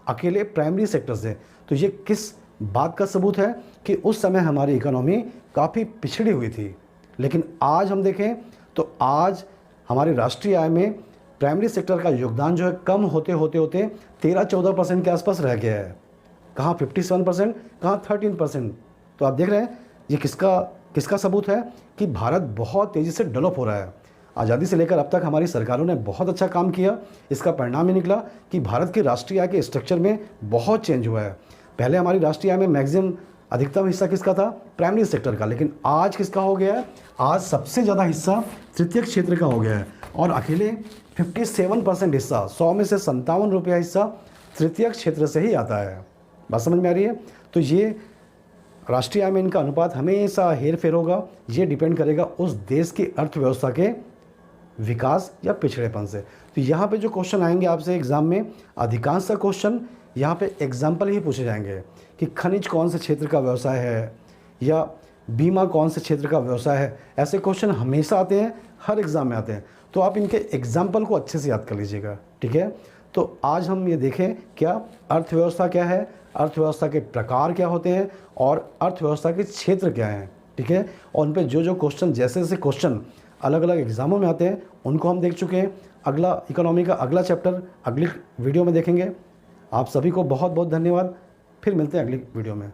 अकेले प्राइमरी सेक्टर से। तो ये किस बात का सबूत है कि उस समय हमारी इकोनॉमी काफ़ी पिछड़ी हुई थी। लेकिन आज हम देखें तो आज हमारी राष्ट्रीय आय में प्राइमरी सेक्टर का योगदान जो है कम होते होते 13-14% के आसपास रह गया है। कहाँ 57%, कहाँ 13%। तो आप देख रहे हैं ये किसका सबूत है कि भारत बहुत तेज़ी से डेवलप हो रहा है। आज़ादी से लेकर अब तक हमारी सरकारों ने बहुत अच्छा काम किया। इसका परिणाम ये निकला कि भारत की राष्ट्रीय आय के स्ट्रक्चर में बहुत चेंज हुआ है। पहले हमारी राष्ट्रीय आय में मैक्सिमम अधिकतम हिस्सा किसका था, प्राइमरी सेक्टर का, लेकिन आज किसका हो गया है, आज सबसे ज़्यादा हिस्सा तृतीयक क्षेत्र का हो गया है और अकेले 57% हिस्सा, 100 में से 57 रुपया हिस्सा तृतीयक क्षेत्र से ही आता है। बात समझ में आ रही है? तो ये राष्ट्रीय आय में इनका अनुपात हमेशा हेर फेर होगा। ये डिपेंड करेगा उस देश की अर्थव्यवस्था के विकास या पिछड़ेपन से। तो यहाँ पे जो क्वेश्चन आएंगे आपसे एग्ज़ाम में, अधिकांश क्वेश्चन यहाँ पे एग्जाम्पल ही पूछे जाएंगे कि खनिज कौन से क्षेत्र का व्यवसाय है या बीमा कौन से क्षेत्र का व्यवसाय है। ऐसे क्वेश्चन हमेशा आते हैं, हर एग्ज़ाम में आते हैं। तो आप इनके एग्जाम्पल को अच्छे से याद कर लीजिएगा, ठीक है। तो आज हम ये देखें क्या अर्थव्यवस्था क्या है, अर्थव्यवस्था के प्रकार क्या होते हैं और अर्थव्यवस्था के क्षेत्र क्या हैं, ठीक है। और उन पर जो क्वेश्चन, जैसे जैसे क्वेश्चन अलग अलग एग्ज़ामों में आते हैं उनको हम देख चुके हैं। अगला इकोनॉमी का अगला चैप्टर अगली वीडियो में देखेंगे। आप सभी को बहुत बहुत धन्यवाद। फिर मिलते हैं अगली वीडियो में।